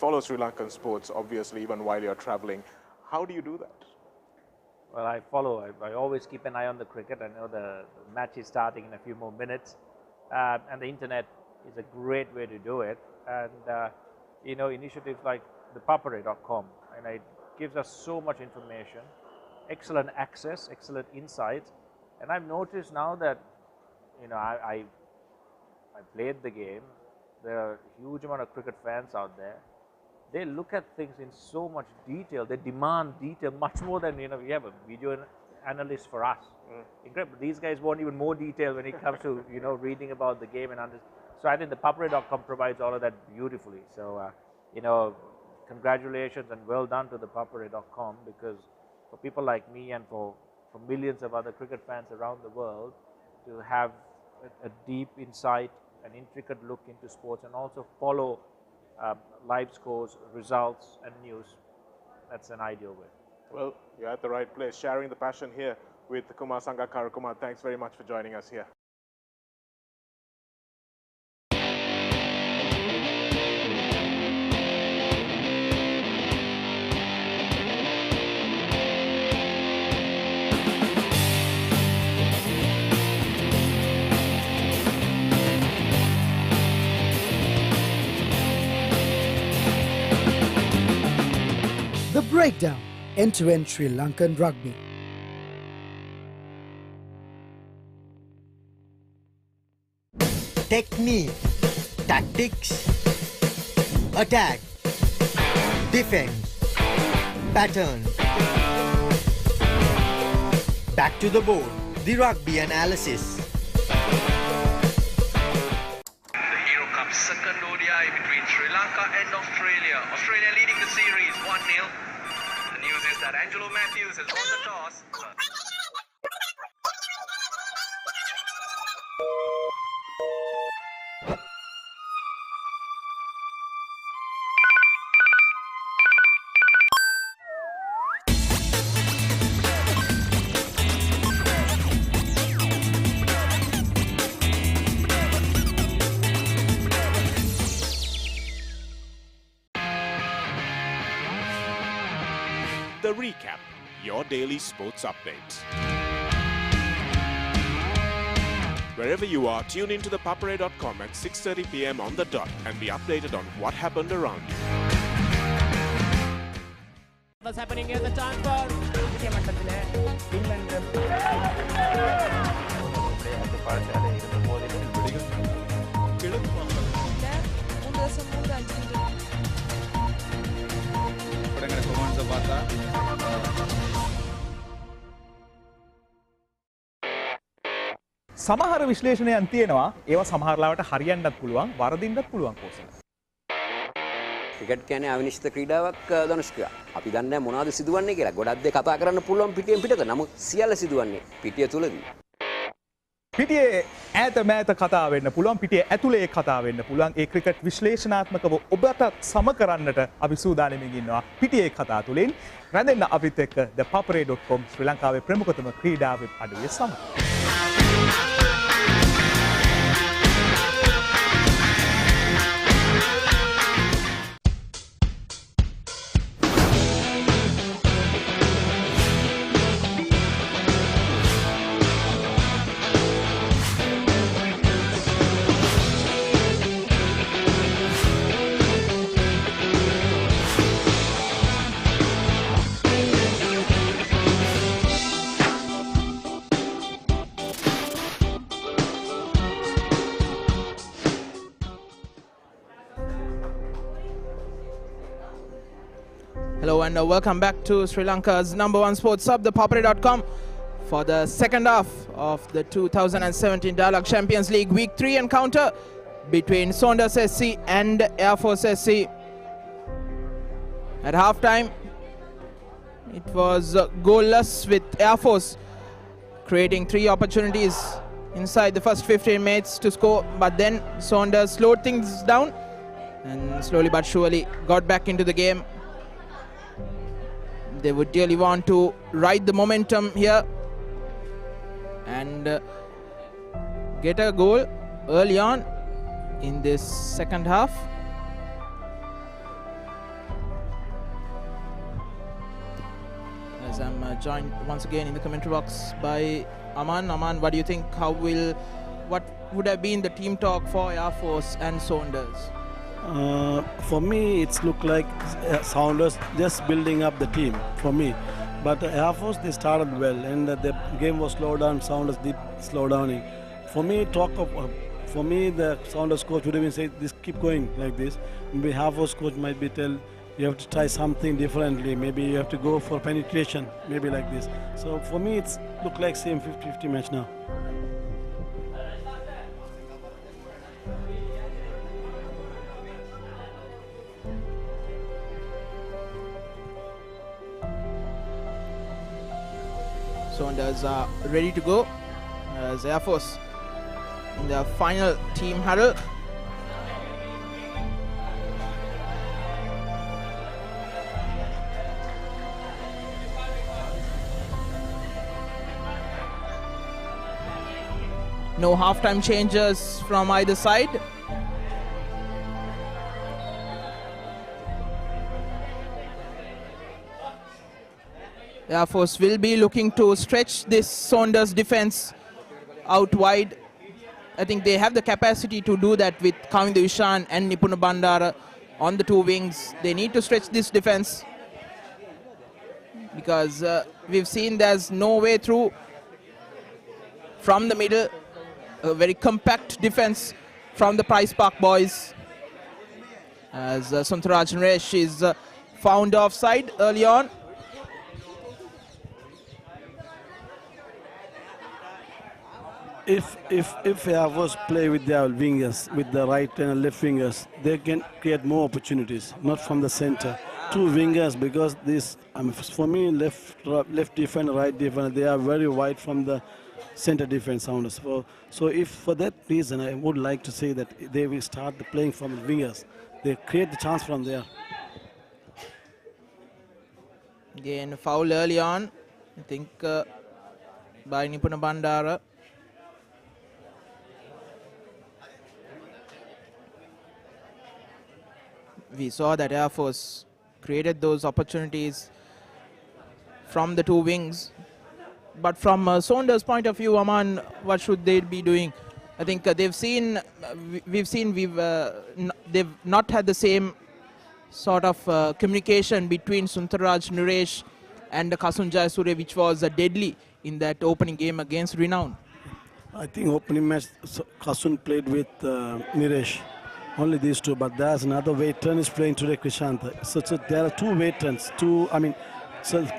follow Sri Lankan sports, obviously, even while you're traveling. How do you do that? Well, I follow. I always keep an eye on the cricket. I know the match is starting in a few more minutes. And the internet is a great way to do it. And, initiatives like ThePapare.com, and it gives us so much information, excellent access, excellent insights. And I've noticed now that, I played the game. There are a huge amount of cricket fans out there. They look at things in so much detail. They demand detail much more than, we have a video analyst for us. Incredible. These guys want even more detail when it comes to, reading about the game and understanding. So I think the ThePapare.com provides all of that beautifully. So, congratulations and well done to the ThePapare.com, because for people like me and for millions of other cricket fans around the world to have a deep insight, an intricate look into sports, and also follow live scores, results and news, that's an ideal way. Well, you're at the right place, sharing the passion here with Kumar Sangakkara. Kumar, thanks very much for joining us here. The Breakdown, end-to-end Sri Lankan rugby. Technique, tactics, attack, defense, pattern. Back to the board, the rugby analysis. Second ODI between Sri Lanka and Australia. Australia leading the series 1-0. The news is that Angelo Matthews has won the toss. The Recap, your daily sports updates. Wherever you are, tune into ThePapare.com at 6:30 p.m. on the dot and be updated on what happened around you. What's happening in the Saunders? සමහර විශ්ලේෂණයන් තියෙනවා ඒවා සමහරලාවට හරියන්නත් පුළුවන් වරදින්නත් පුළුවන් Kosala. Cricket කියන්නේ අවිනිශ්චිත ක්‍රීඩාවක් ධනුෂ්කා. අපි දන්නේ මොනවද සිදුවන්නේ කියලා. ගොඩක් දේ කතා කරන්න පුළුවන් පිටියෙන් පිටත. නමුත් සියල්ල සිදුවන්නේ පිටිය තුලදී. පිටියේ ඈත මෑත කතා වෙන්න පුළුවන්, පිටියේ ඇතුලේ කතා වෙන්න පුළුවන්. ඒ ක්‍රිකට් විශ්ලේෂණාත්මකව ඔබට සම කරන්නට අපි සූදානම්ින් ඉන්නවා. පිටියේ කතා තුලින් රැඳෙන්න අපිත් එක්ක ThePapare.com ශ්‍රී ලංකාවේ ප්‍රමුඛතම ක්‍රීඩා වෙබ් අඩවිය සමග. Hello and welcome back to Sri Lanka's #1 sports sub, ThePapare.com, for the second half of the 2017 Dialogue Champions League Week 3 encounter between Saunders SC and Air Force SC. At halftime, it was goalless with Air Force creating 3 opportunities inside the first 15 minutes to score, but then Saunders slowed things down and slowly but surely got back into the game. They would really want to ride the momentum here and get a goal early on in this second half. joined once again in the commentary box by Aman. Aman, what do you think? What would have been the team talk for Air Force and Saunders? For me, it's looked like Saunders just building up the team for me. But Air Force, they started well, and the game was slowed down. Saunders did slow down. For me, the Saunders coach would have been saying, "This keep going like this." Maybe Air Force coach might be tell you have to try something differently. Maybe you have to go for penetration, maybe like this. So for me, it's look like same 50-50 match now. Saunders are ready to go as Air Force in the final team huddle. No halftime changes from either side. Air Force will be looking to stretch this Saunders defense out wide. I think they have the capacity to do that with Kavinda Vishan and Nipuna Bandara on the two wings. They need to stretch this defense because we've seen there's no way through from the middle. A very compact defense from the Price Park boys as Suntaraj Naresh is found offside early on. If Air Force play with their wingers, with the right and left wingers, they can create more opportunities, not from the center. Two wingers, because this, for me, left defender, right defender, they are very wide from the center defense Sounders. So if for that reason, I would like to say that they will start playing from the wingers. They create the chance from there. Again, a foul early on, I think, by Nipuna Bandara. We saw that Air Force created those opportunities from the two wings. But from Saunders' point of view, Aman, what should they be doing? I think they've not had the same sort of communication between Suntaraj Naresh and Kasun Jayasuriya, which was deadly in that opening game against Renown. I think opening match, Kasun played with Naresh. Only these two, but there's another veteran is playing today, Krishanta. So there are two veterans. So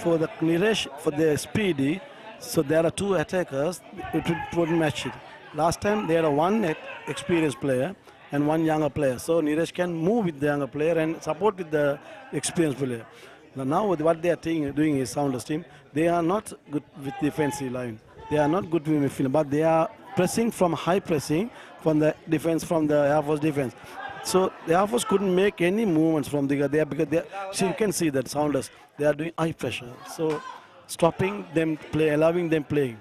for the Naresh, for the speedy, so there are two attackers. It wouldn't match it. Last time there are one experienced player and one younger player. So Naresh can move with the younger player and support with the experienced player. Now what they are doing is Saunders team. They are not good with defensive line. They are not good with midfield, but they are pressing from high pressing from the defense, from the Air Force defense. So the Air Force couldn't make any movements from there because you can see that Saunders, they are doing high pressure. So stopping them play, allowing them playing.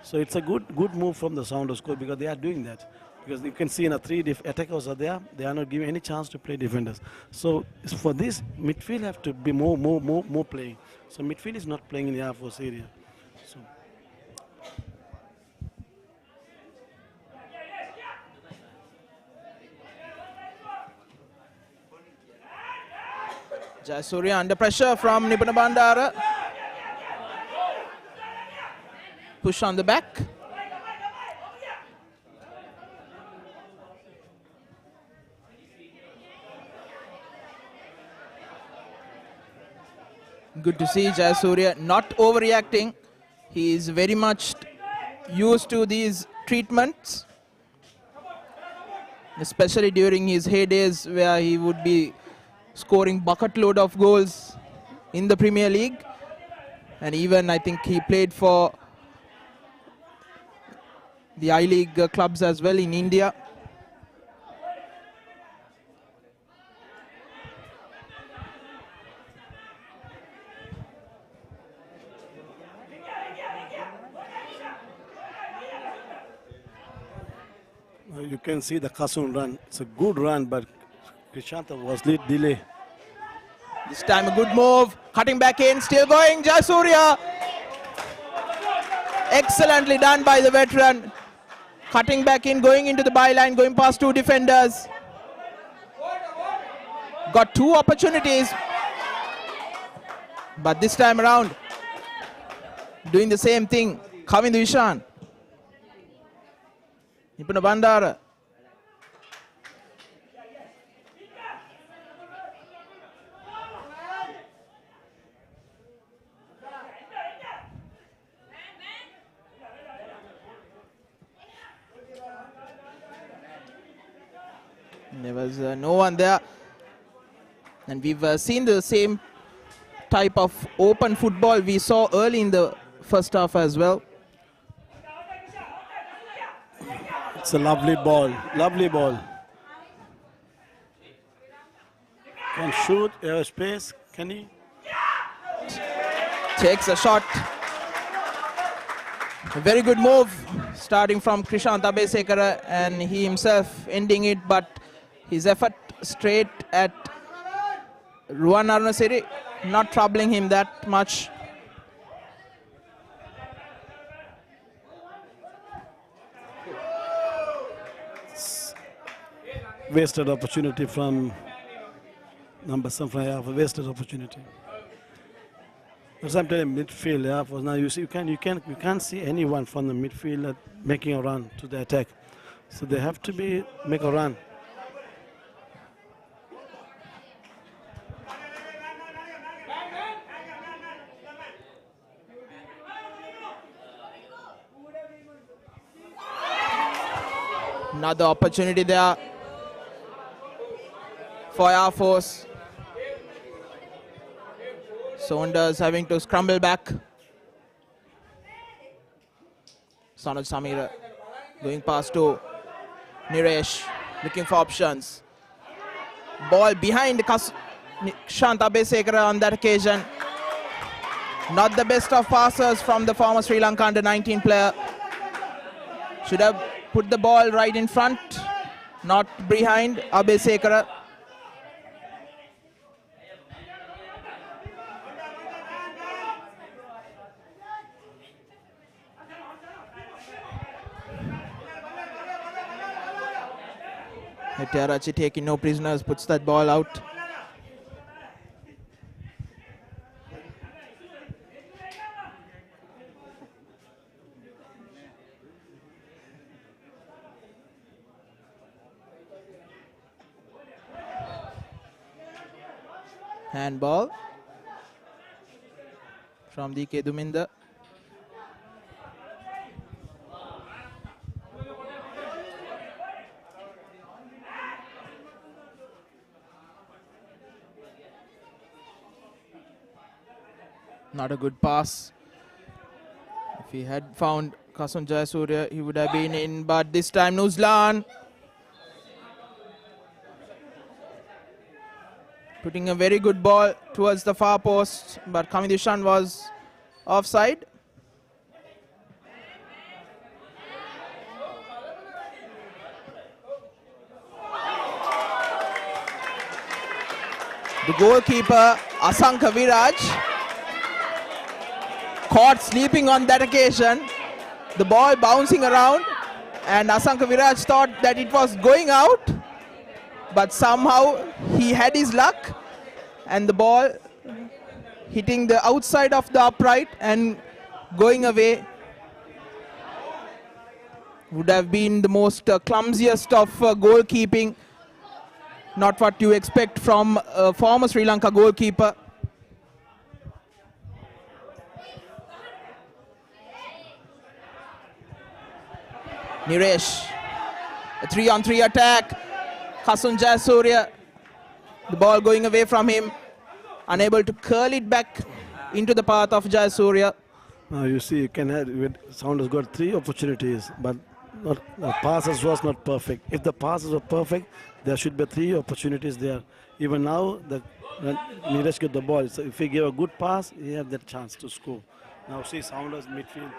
So it's a good move from the Saunders coach because they are doing that. Because you can see three attackers are there, they are not giving any chance to play defenders. So for this, midfield have to be more playing. So midfield is not playing in the Air Force area. So. Jayasuriya under pressure from Nipuna Bandara. Push on the back. Good to see Jayasuriya not overreacting. He is very much used to these treatments, especially during his heydays where he would be scoring bucket load of goals in the Premier League. And even I think he played for the I-League clubs as well in India. You can see the Kasun run. It's a good run, but Krishanta was lead delay. This time a good move, cutting back in, still going, Jayasuriya. Excellently done by the veteran. Cutting back in, going into the byline, going past two defenders. Got two opportunities. But this time around, doing the same thing. Kavindu Ishan. Nipuna Bandara. There was no one there. And we've seen the same type of open football we saw early in the first half as well. It's a lovely ball, lovely ball. Can shoot, space, can he? Takes a shot. A very good move, starting from Krishant Abesekara, and he himself ending it, but his effort straight at Ruwan Arunasiri, not troubling him that much. Wasted opportunity from number 7, wasted opportunity. Sometimes midfield, yeah. For now, you see, you can't see anyone from the midfield making a run to the attack. So they have to make a run. Another opportunity there for Air Force. Saunders having to scramble back. Sanoj Samira going past to Niresh, looking for options. Ball behind Shanta Besekara on that occasion. Not the best of passers from the former Sri Lanka under-19 player. Should have put the ball right in front, not behind Abesekara. Hettiarachi taking no prisoners, puts that ball out. Handball from DK Duminda. Not a good pass. If he had found Kasun Jayasuriya, he would have been in, but this time Nuzlan putting a very good ball towards the far post, but Kamidishan was offside. The goalkeeper, Asanka Viraj, caught sleeping on that occasion. The ball bouncing around, and Asanka Viraj thought that it was going out, but somehow he had his luck, and the ball hitting the outside of the upright and going away. Would have been the most clumsiest of goalkeeping. Not what you expect from a former Sri Lanka goalkeeper. Niresh, a 3-on-3 attack. Kasun Jayasuriya, the ball going away from him, unable to curl it back into the path of Jayasuriya. Now you see, you can have, Saunders got 3 opportunities, but the passes was not perfect. If the passes were perfect, there should be 3 opportunities there. Even now, Niresh got the ball. So if he gave a good pass, he have that chance to score. Now see Saunders midfield.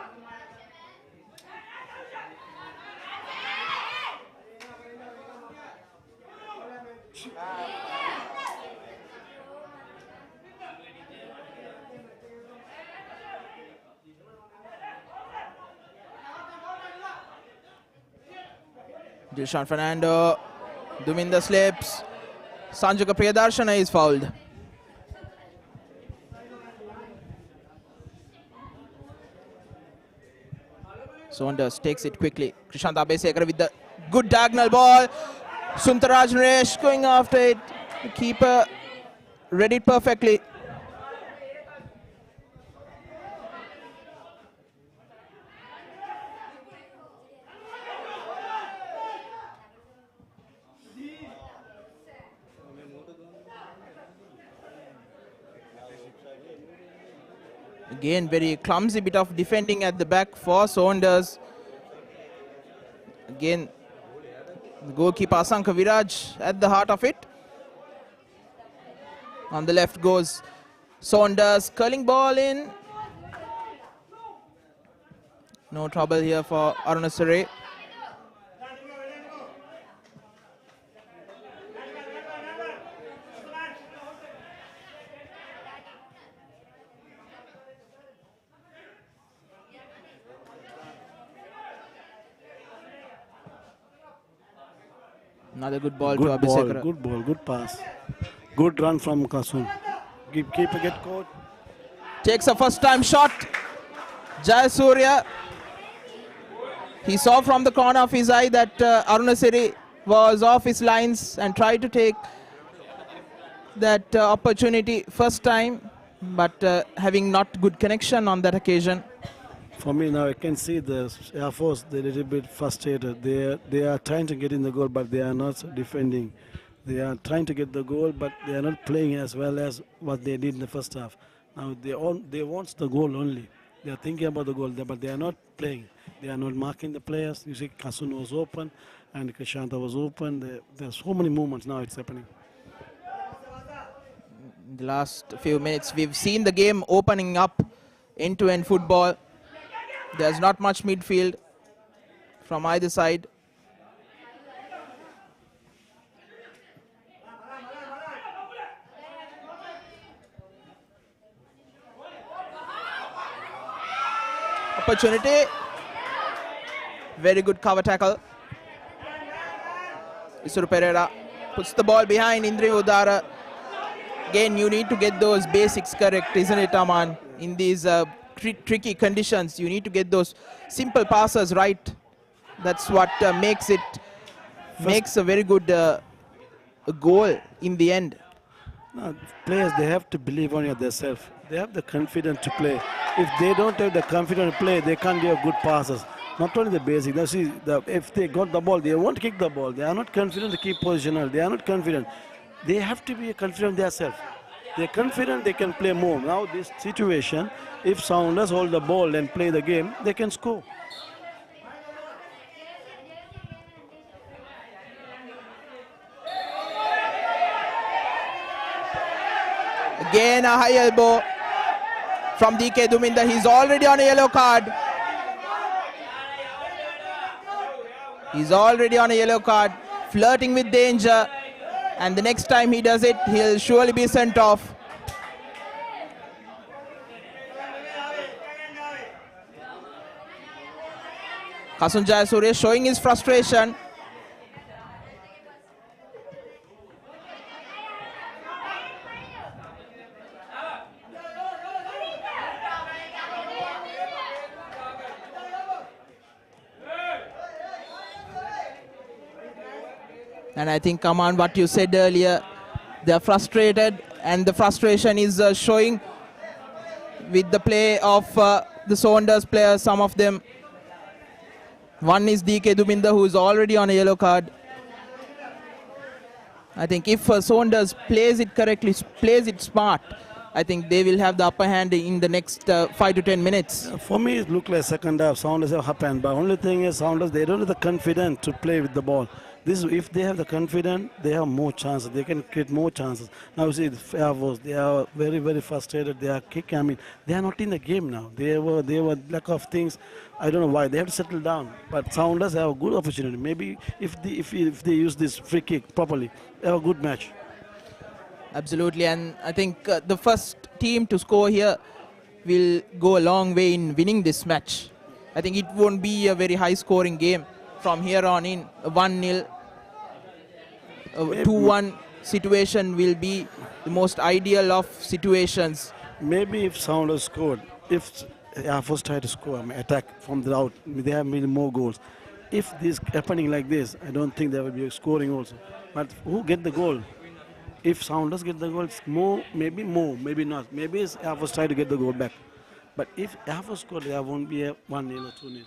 Dilshan Fernando. Duminda slips. Sanjaka Priyadarshana is fouled. Saunders takes it quickly. Krishant Abesekara with the good diagonal ball. Suntaraj Naresh going after it. The keeper read it perfectly. Again, very clumsy bit of defending at the back for Saunders. Again, the goalkeeper Asanka Viraj at the heart of it. On the left goes Saunders, curling ball in. No trouble here for Arunasare. Another good ball to Abisekara. Good ball, good pass. Good run from Kasun. Keeper get caught. Takes a first time shot. Jayasurya. He saw from the corner of his eye that Arunasiri was off his lines and tried to take that opportunity first time, but having not good connection on that occasion. For me now, I can see the Air Force, they're a little bit frustrated. They are trying to get in the goal, but they are not defending. They are trying to get the goal, but they are not playing as well as what they did in the first half. Now they want the goal only. They are thinking about the goal, but they are not playing. They are not marking the players. You see, Kasun was open and Krishanta was open. There are so many movements now. It's happening. In the last few minutes, we've seen the game opening up end-to-end football. There's not much midfield from either side. Opportunity. Very good cover tackle. Isuru Pereira puts the ball behind Indri Udara. Again, you need to get those basics correct, isn't it, Aman? In these tricky conditions, you need to get those simple passes right. That's what makes a very good goal in the end. No, players, they have to believe on themselves. They have the confidence to play. If they don't have the confidence to play, they can't give good passes. Not only the basic. If they got the ball, they won't kick the ball. They are not confident to keep positional. They are not confident. They have to be confident themselves. They're confident they can play more. Now this situation, if Saunders hold the ball and play the game, they can score. Again a high elbow from DK Duminda. He's already on a yellow card. He's already on a yellow card, flirting with danger. And the next time he does it, he'll surely be sent off. Kasun Jayasuriya showing his frustration. And I think, Kaman, what you said earlier, they're frustrated, and the frustration is showing with the play of the Saunders players, some of them. One is DK Duminda, who is already on a yellow card. I think if Saunders plays it correctly, plays it smart, I think they will have the upper hand in the next 5 to 10 minutes. For me, it looked like second half, Saunders have happened. But only thing is, Saunders, they don't have the confidence to play with the ball. If they have the confidence, they have more chances. They can create more chances. Now you see the Air Force, they are very, very frustrated. They are kicking. I mean, they are not in the game now. They were lack of things. I don't know why. They have to settle down. But Saunders have a good opportunity. Maybe if they use this free kick properly, they have a good match. Absolutely, and I think the first team to score here will go a long way in winning this match. I think it won't be a very high-scoring game. from here on in. 1-0, 2-1 situation will be the most ideal of situations. Maybe if Saunders scored, if Air Force tried to score, attack from the out, they have made more goals. If this happening like this, I don't think there will be a scoring also. But who get the goal? If Saunders get the goal, it's more, maybe not. Maybe it's Air Force try to get the goal back. But if Air Force score, there won't be a 1-0 or 2-0.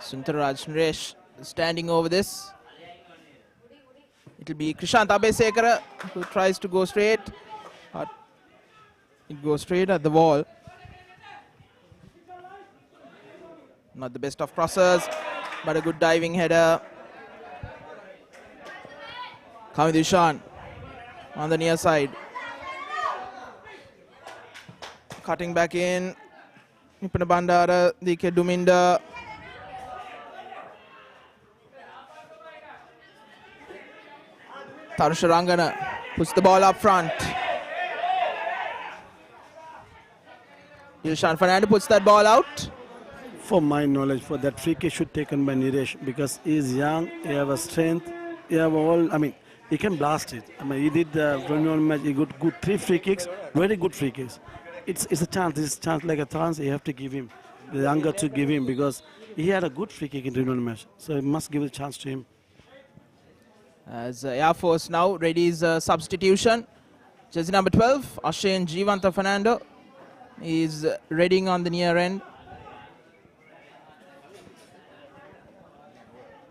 Suntaraj Naresh standing over this. It will be Krishant Abesekara who tries to go straight. But it goes straight at the wall. Not the best of crosses, but a good diving header. Kamidushan on the near side. Cutting back in. Nipana Bandara, DK Duminda. Tarusha Rangana puts the ball up front. Yilshan Fernando puts that ball out. For my knowledge, for that free kick should taken by Niresh because he's young, he have a strength, he have all, he can blast it. He did the run match, he got good 3 free kicks, very good free kicks. It's a chance, this chance like a chance you have to give him, the younger to give him because he had a good free kick in the match. So you must give a chance to him. As Air Force now readies a substitution. Jersey number 12, Ashen Jivanta Fernando is readying on the near end.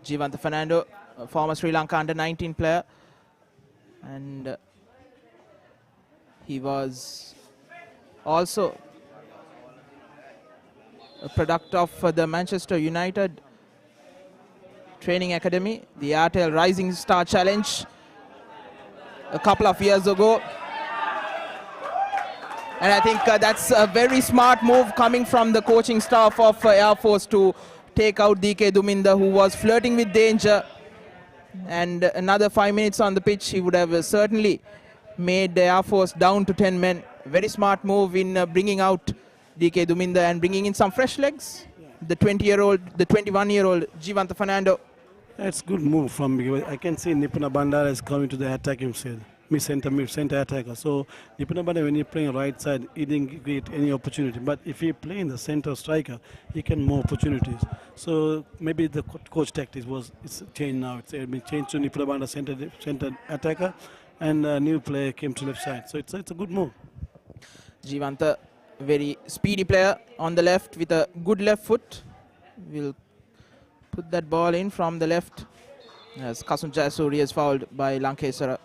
Jivanta Fernando, a former Sri Lanka under-19 player, and he was also a product of the Manchester United Training Academy, the Airtel Rising Star Challenge a couple of years ago. And I think that's a very smart move coming from the coaching staff of Air Force to take out DK Duminda, who was flirting with danger. And another 5 minutes on the pitch, he would have certainly made the Air Force down to 10 men. Very smart move in bringing out DK Duminda and bringing in some fresh legs. The 21-year-old Jivanta Fernando. That's good move from me. I can see Nipana Bandara is coming to the attack himself. Center attacker. So Nipana Bandara, when he playing right side, he didn't get any opportunity. But if he play in the center striker, he can more opportunities. So maybe the coach tactics it's changed now. It's been changed to Nipana Bandara center attacker, and a new player came to left side. So it's a good move. Jivanta, very speedy player on the left with a good left foot. Will put that ball in from the left as Kasun Jayasuri is fouled by Lankesara.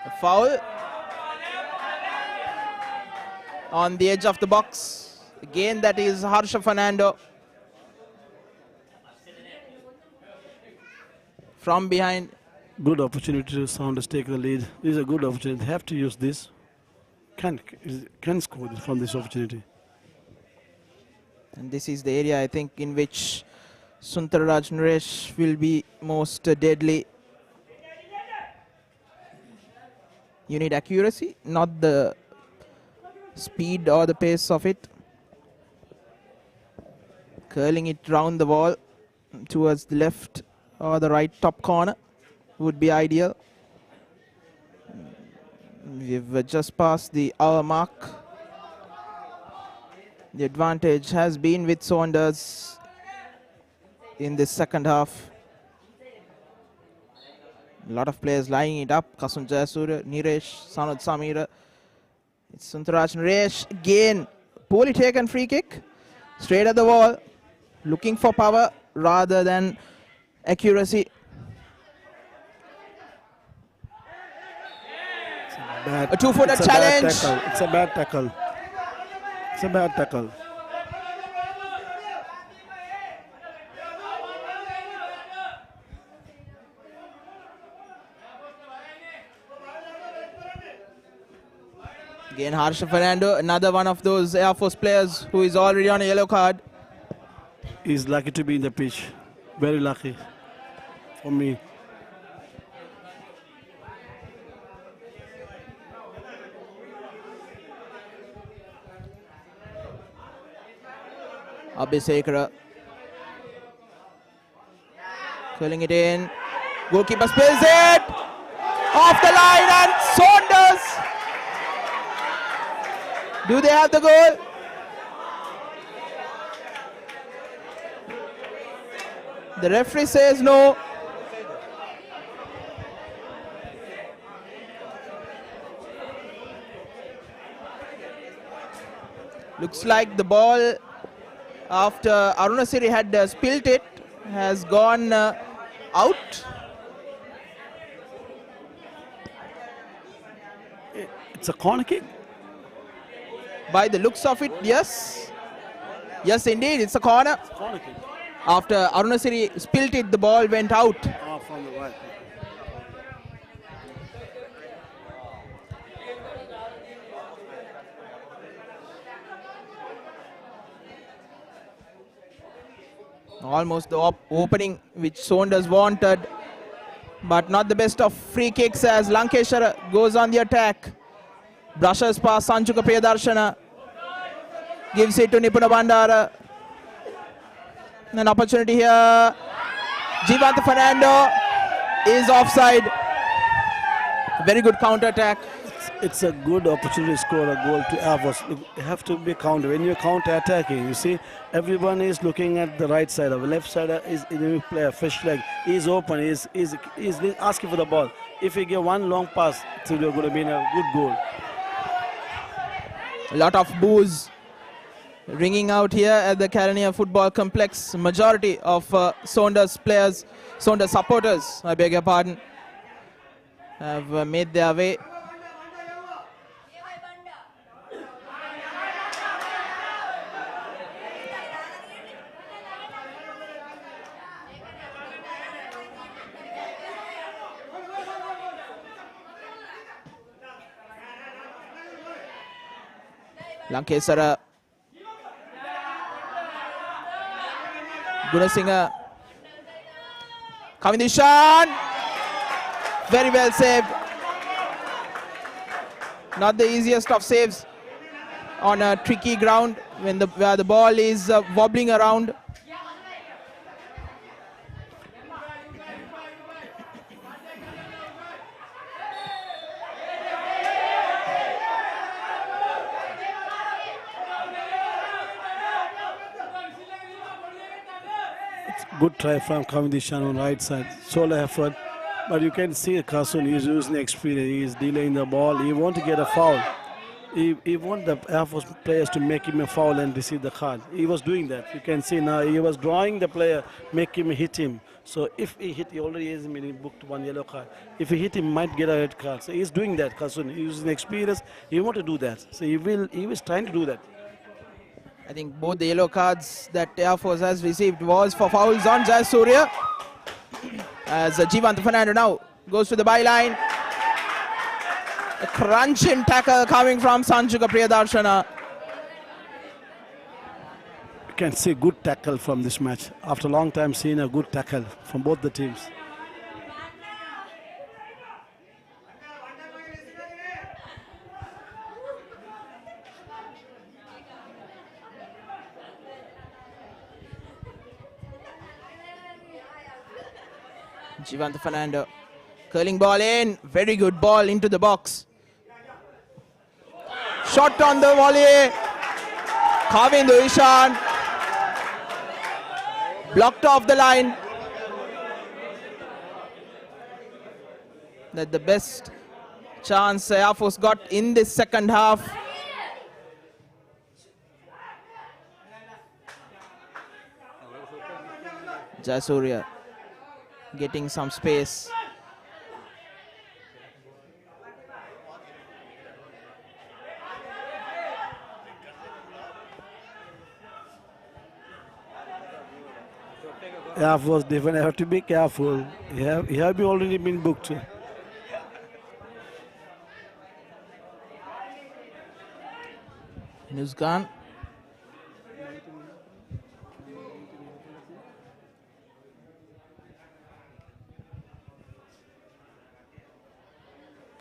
A foul on the edge of the box. Again, that is Harsha Fernando. From behind. Good opportunity to Saunders take the lead. This is a good opportunity. They have to use this. Can score from this opportunity. And this is the area, I think, in which Suntaraj Naresh will be most deadly. You need accuracy, not the speed or the pace of it. Curling it round the wall towards the left or the right top corner would be ideal. We've just passed the hour mark. The advantage has been with Saunders in this second half. A lot of players lining it up. Kasun Jayasuriya, Niresh, Sanad Samira. It's Suntaraj Naresh again. Poorly taken free kick. Straight at the wall. Looking for power rather than accuracy. A two-footed challenge. It's a bad tackle. It's a bad tackle. Again, Harsha Fernando, another one of those Air Force players who is already on a yellow card. He's lucky to be in the pitch. Very lucky for me. Abhisekara curling it in. Goalkeeper spills it off the line, and Saunders. Do they have the goal? The referee says no. Looks like the ball, after Arunasiri had spilt it, has gone out. It's a corner kick. By the looks of it, yes. Yes, indeed, it's a corner. It's a corner kick. After Arunasiri spilt it, the ball went out. From the right. Almost the opening which Saunders wanted, but not the best of free kicks as Lankeshwara goes on the attack. Brushes past Sanchuka Priyadarshana, gives it to Nipuna Bandara. An opportunity here. Jivant Fernando is offside. Very good counter attack. It's a good opportunity to score a goal to Air Force. You have to be counter. When you're counter attacking, you see, everyone is looking at the right side. Of the left side is the player, fish leg. He's open, he's asking for the ball. If you give one long pass, it's going to be a good goal. A lot of boos ringing out here at the Karania Football Complex. Majority of Saunders players, Saunders supporters, I beg your pardon, have made their way. Lankesara, Gunasinghe, Kavindishan, very well saved. Not the easiest of saves on a tricky ground when where the ball is wobbling around. Good try from Kavindishan on right side. Solo effort. But you can see Kasun is using experience. He is delaying the ball. He wants to get a foul. He wants the Air Force players to make him a foul and receive the card. He was doing that. You can see now he was drawing the player, make him hit him. So if he hit, he already has booked one yellow card. If he hit him, might get a red card. So he's doing that, Kasun. He's using experience. He wants to do that. So he was trying to do that. I think both the yellow cards that Air Force has received was for fouls on Jayasuriya. As Jivant Fernando now goes to the byline. A crunching tackle coming from Sanchuka Priyadarshana. You can see good tackle from this match. After a long time seeing a good tackle from both the teams. Jivant Fernando, curling ball in, very good ball into the box. Shot on the volley, Kavindu Ishan, blocked off the line. That the best chance Air Force got in this second half. Jayasuriya getting some space. Air Force defense have to be careful. He have already been booked. Nuzgan.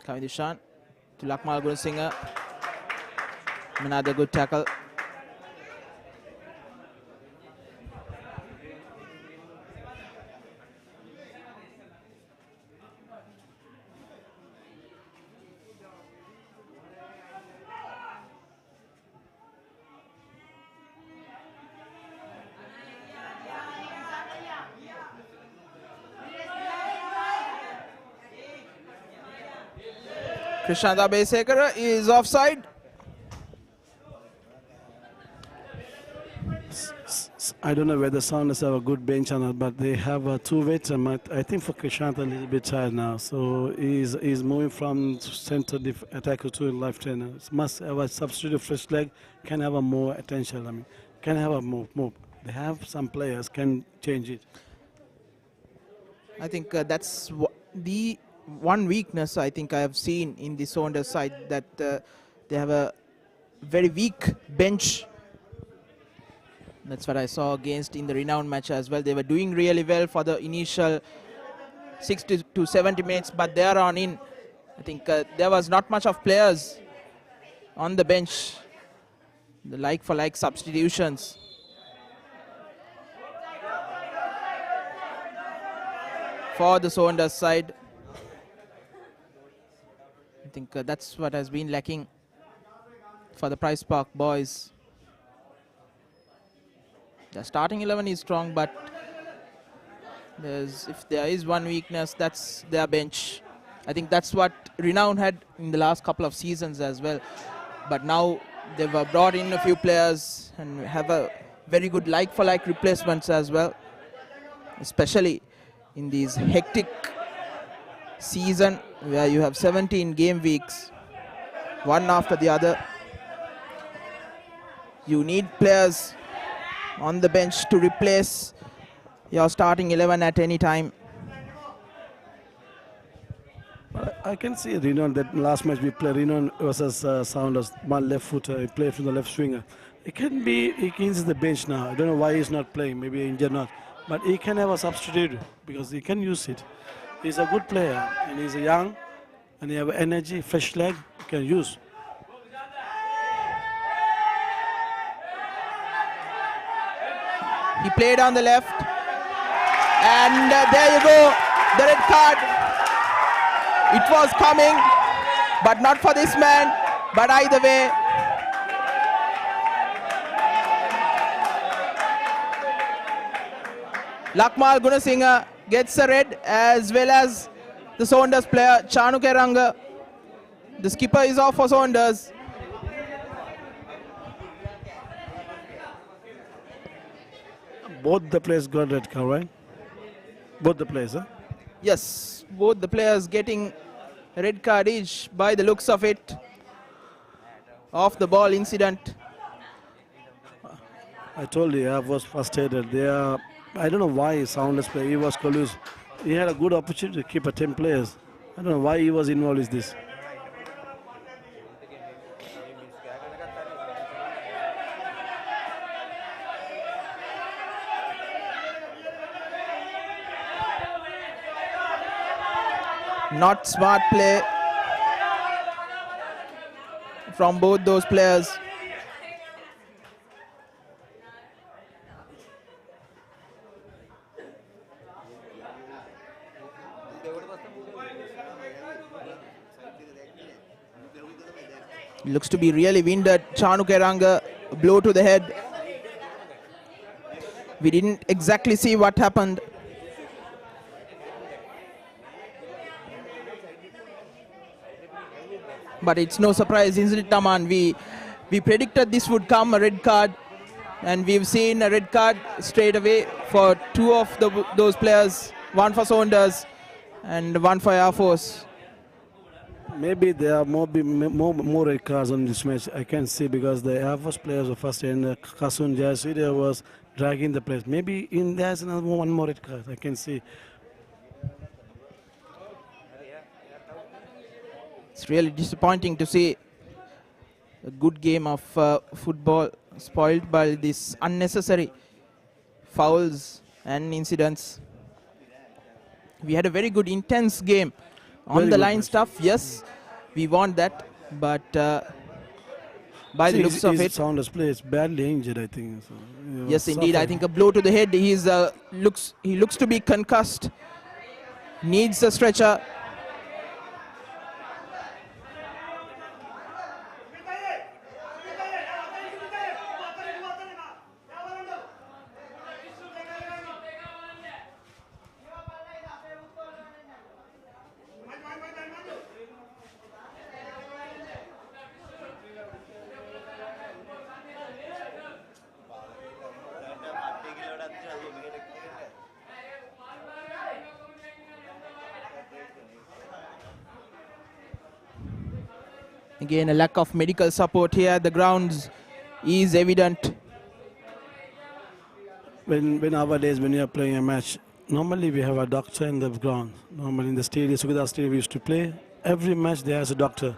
Kavidishan to Lakmal Gunasinghe. Another good tackle. Krishanda Besekara is offside. I don't know whether Saunders have a good bench or not, but they have two weights. I think for Krishanta a little bit tired now, so he's moving from center attacker to left hander. Must have a substitute fresh leg, can have a more attention. I mean, can have a move. They have some players can change it. I think that's the one weakness I think I have seen in the Saunders side, that they have a very weak bench. That's what I saw against in the renowned match as well. They were doing really well for the initial 60 to 70 minutes, but there on in, I think there was not much of players on the bench. The like-for-like substitutions. For the Saunders side, I think that's what has been lacking for the Price Park boys. The starting 11 is strong, but if there is one weakness, that's their bench. I think that's what Renown had in the last couple of seasons as well. But now they've brought in a few players and have a very good like-for-like replacements as well, especially in these hectic season where you have 17 game weeks, one after the other. You need players on the bench to replace your starting 11 at any time. I can see Renown, that last match we played Renown versus Saunders, one left footer, he played from the left swinger. He is the bench now. I don't know why he's not playing, maybe injured not. But he can have a substitute because he can use it. He's a good player and he's young and he have energy, fresh leg, he can use. He played on the left, and there you go, the red card. It was coming, but not for this man. But either way, Lakmal Gunasinghe gets a red, as well as the Saunders player Chanu Keranga. The skipper is off for Saunders. Both the players got red card, right? Both the players, huh? Yes, both the players getting a red card each by the looks of it. Off the ball incident. I told you, I was frustrated. I don't know why Saunders player, he was collusive. He had a good opportunity to keep 10 players. I don't know why he was involved in this. Not smart play from both those players. Looks to be really winded. Chanu Keranga, blow to the head. We didn't exactly see what happened. But it's no surprise, isn't it, Taman? We predicted this would come, a red card, and we've seen a red card straight away for two of those players, one for Saunders and one for Air Force. Maybe there are more red cards on this match. I can see because the Air Force players were first and Kasun Jayasuriya was dragging the players. Maybe there's one more red card. I can see. It's really disappointing to see a good game of football spoiled by these unnecessary fouls and incidents. We had a very good intense game on Very the good line match. stuff. Yes, we want that, but by the looks of it, Saunders plays badly injured, I think. So yes, indeed. I think a blow to the head. He looks to be concussed. Needs a stretcher. Again, a lack of medical support here at the grounds is evident. When nowadays, when you are playing a match, normally we have a doctor in the ground. Normally in the stadium, Sugita Stadium, we used to play. Every match there is a doctor.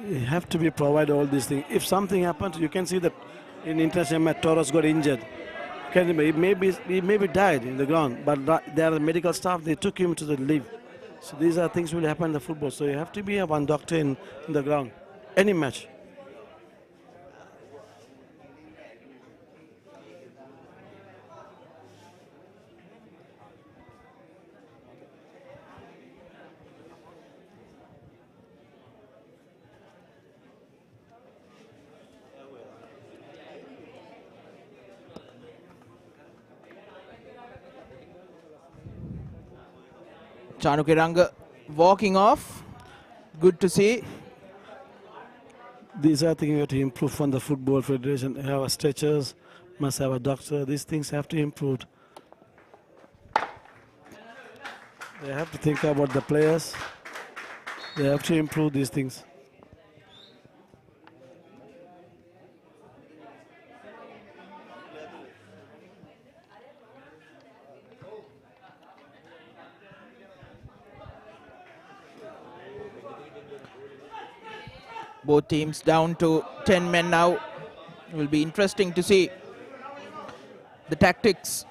You have to be provided all these things. If something happens, you can see that in international match, Torres got injured. He maybe died in the ground, but there are medical staff, they took him to the live. So these are things will happen in the football. So you have to be one doctor in the ground. Any match. Chanukiranga walking off. Good to see. These are things you have to improve from the Football Federation. Have a stretchers, must have a doctor. These things have to improve. They have to think about the players. They have to improve these things. Both teams down to 10 men now. It will be interesting to see the tactics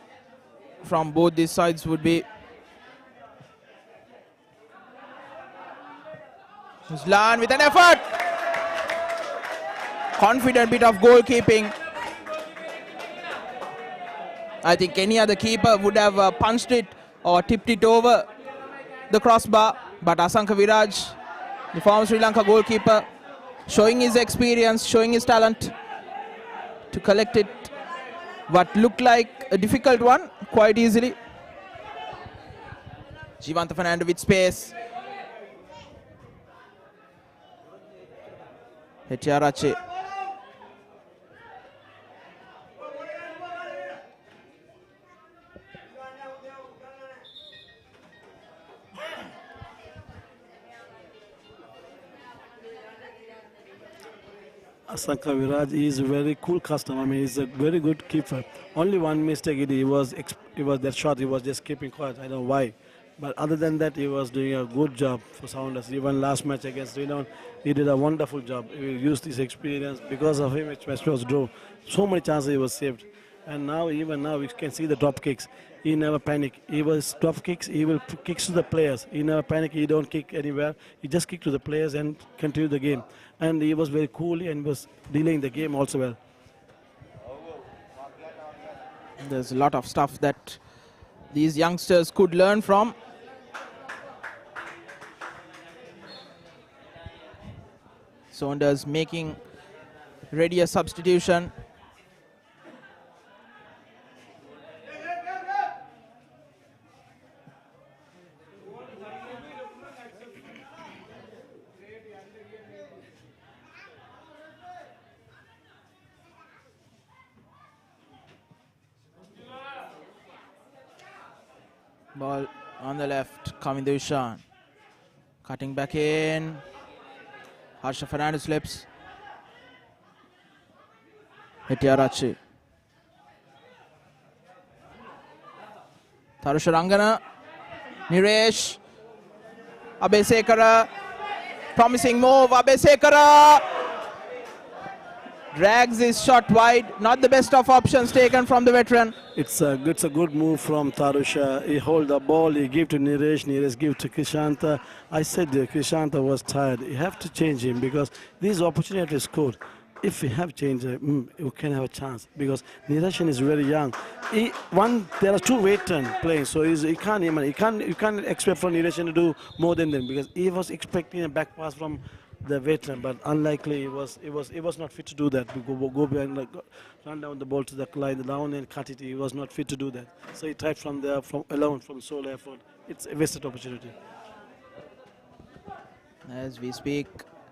from both these sides would be. Ruslan with an effort. Confident bit of goalkeeping. I think any other keeper would have punched it or tipped it over the crossbar. But Asanka Viraj, the former Sri Lanka goalkeeper, showing his experience, showing his talent to collect it. What looked like a difficult one, quite easily. Jivanta Fernando with space. Hetiarache. Asanka Viraj is a very cool customer. I mean, he's a very good keeper. Only one mistake he did. He was that shot. He was just keeping quiet. I don't know why, but other than that, he was doing a good job for Saunders. Even last match against Renown, he did a wonderful job. He used his experience. Because of him, it was draw. So many chances he was saved. And now, even now, we can see the drop kicks. He never panic. He was drop kicks. He will kicks to the players. He never panic. He don't kick anywhere. He just kick to the players and continue the game. And he was very cool and was delaying the game also well. There's a lot of stuff that these youngsters could learn from. Saunders making ready a substitution. Ball on the left, Kamindushan. Cutting back in. Harsha Fernandez slips. Hetiarache. Tarusha Rangana. Niresh. Abesekara. Promising move. Abesekara. Drags his shot wide. Not the best of options taken from the veteran. It's a good move from Tarusha. He hold the ball, he give to Niresh, Niresh give to Krishanta. I said Krishanta was tired. You have to change him because these opportunities scored. If we have changed, you can have a chance because Niresh is very young. There are two veterans playing, so you can't expect from Niresh to do more than them because he was expecting a back pass from the veteran, but unlikely he was not fit to do that. Go behind, run down the ball to the line down and cut it. He was not fit to do that. So he tried from there, from solo effort. It's a wasted opportunity. As we speak,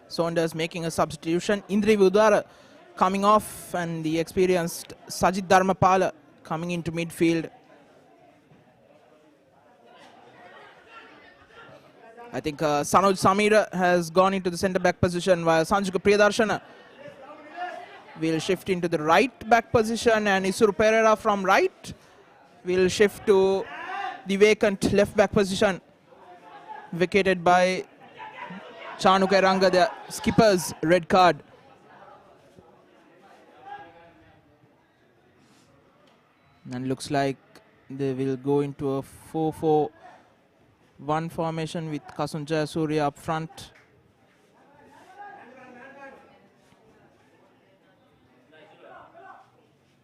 Saunders making a substitution. Indri Udara coming off, and the experienced Sajid Dharmapala coming into midfield. I think Sanoj Samira has gone into the centre back position while Sanjuka Priyadarshana will shift into the right back position, and Isuru Pereira from right will shift to the vacant left back position vacated by Chanu Kairanga, the skipper's red card. And looks like they will go into a 4-4-1 formation with Kasun Jayasuriya up front.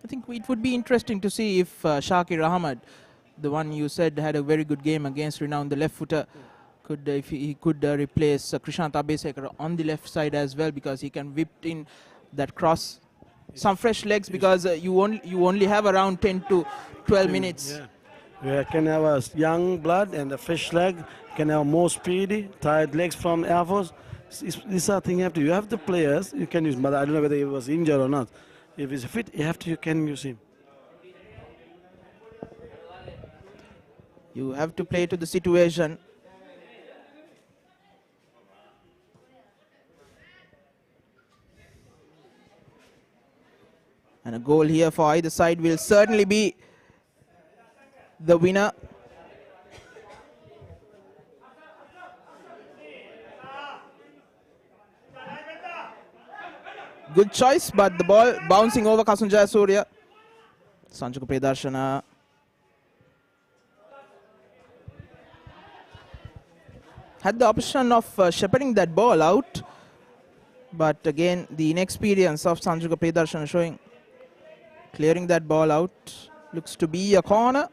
I think it would be interesting to see if Shakir Ahmad, the one you said had a very good game against Renown, the left footer, if he could replace Krishant Abesekar on the left side as well, because he can whip in that cross. Some fresh legs, because you only have around 10 to 12 minutes. Yeah. We can have a young blood and a fresh leg, can have more speedy, tired legs from Air Force. These are things you have the players you can use, but I don't know whether he was injured or not. If he's fit, you can use him. You have to play to the situation. And a goal here for either side will certainly be the winner. Good choice, but the ball bouncing over Kasun Jayasuriya. Sanjuka Priyadarshana. Had the option of shepherding that ball out, but again the inexperience of Sanjuka Priyadarshana showing. Clearing that ball out. Looks to be a corner.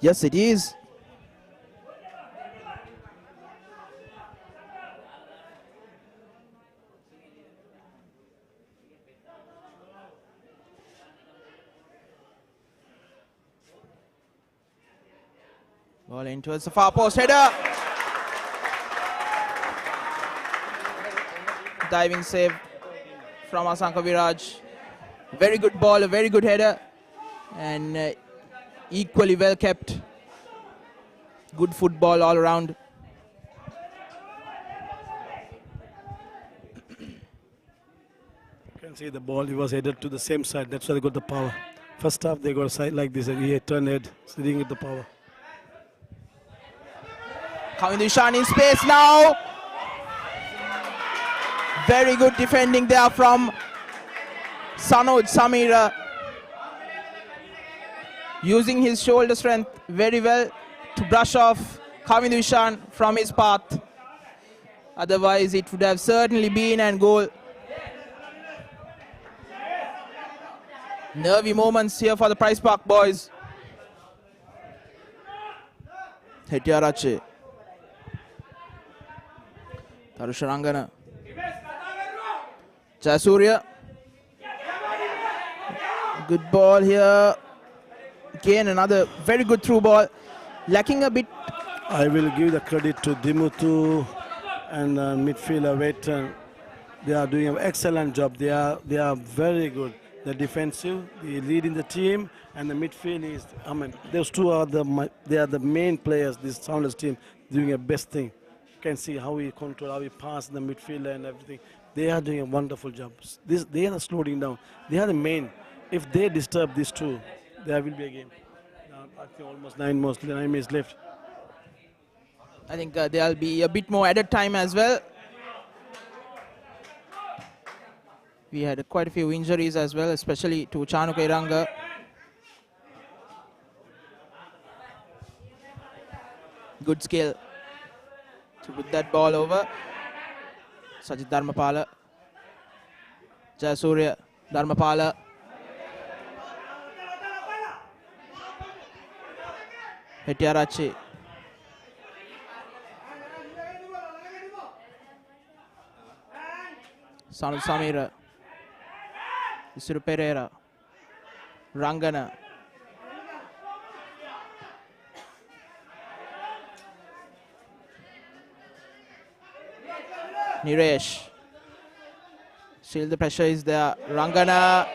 Yes, it is. Ball in towards the far post, header. Diving save from Asanka Viraj. Very good ball, a very good header, and equally well kept. Good football all around. You can see the ball, he was headed to the same side, that's why they got the power. First half they got a side like this, and he had turned head, sitting with the power. Kavindu Ishan in space now. Very good defending there from Sanoj Samira. Using his shoulder strength very well to brush off Kavindu Ishan from his path. Otherwise it would have certainly been a goal. Nervy moments here for the Price Park boys. Hetiarache. Tarusharangana. Jayasuriya. Good ball here. Again, another very good through ball. Lacking a bit. I will give the credit to Dimutu and midfielder veteran. They are doing an excellent job. They are very good. The defensive, the leading the team, and the midfield is. I mean, those two are the main players. This Saunders team doing a best thing. You can see how we control, how we pass the midfielder and everything. They are doing a wonderful job. They are slowing down. They are the main. If they disturb these two, there will be a game. I think almost 9 minutes left. I think there'll be a bit more added time as well. We had quite a few injuries as well, especially to Chanuka Iranga. Good skill to put that ball over. Sajid Dharmapala. Jayasuriya Dharmapala. Hettiarachchi. Sanu Samira. Isuru Pereira. Rangana. Niresh. Still the pressure is there. Rangana.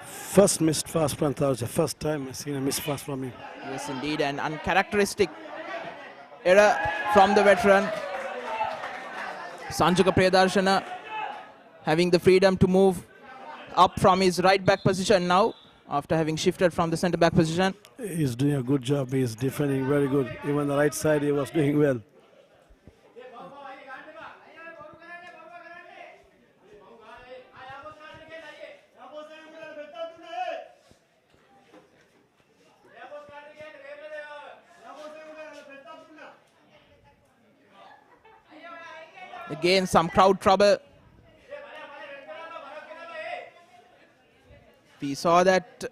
First missed fast from Thursday. First time I've seen a missed fast from him. Yes, indeed. An uncharacteristic error from the veteran. Sanjuka Priyadarshana having the freedom to move up from his right back position now after having shifted from the centre back position. He's doing a good job. He's defending very good. Even the right side he was doing well. Again, some crowd trouble. We saw that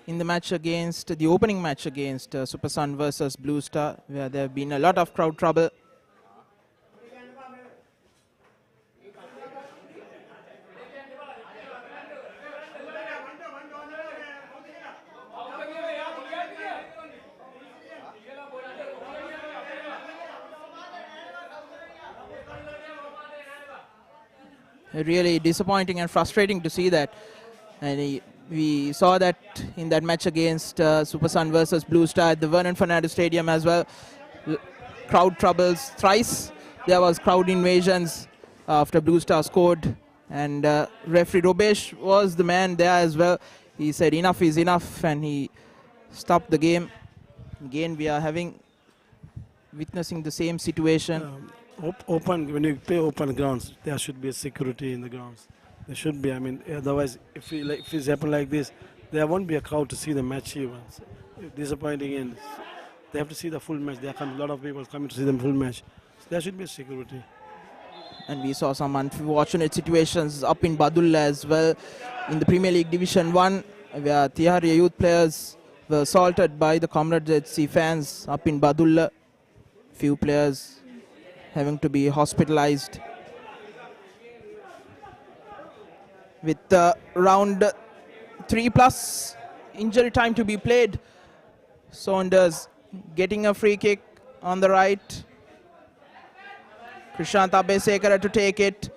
in the match against, the opening match against Super Sun versus Blue Star, where there have been a lot of crowd trouble. Really disappointing and frustrating to see that. And we saw that in that match against Super Sun versus Blue Star at the Vernon Fernandez Stadium as well. Crowd troubles thrice. There was crowd invasions after Blue Star scored. And referee Robesh was the man there as well. He said enough is enough and he stopped the game. Again, we are witnessing the same situation. Open, when you play open grounds, there should be a security in the grounds. There should be. I mean, otherwise, if it's happen like this, there won't be a crowd to see the match even. So, disappointing ends. They have to see the full match. There come a lot of people coming to see the full match. So there should be security. And we saw some unfortunate situations up in Badulla as well in the Premier League Division 1, where Tiharia youth players were assaulted by the Comrades HC fans up in Badulla. Few players having to be hospitalized. With round 3+ injury time to be played, Saunders getting a free kick on the right. Krishant Abbesekara to take it.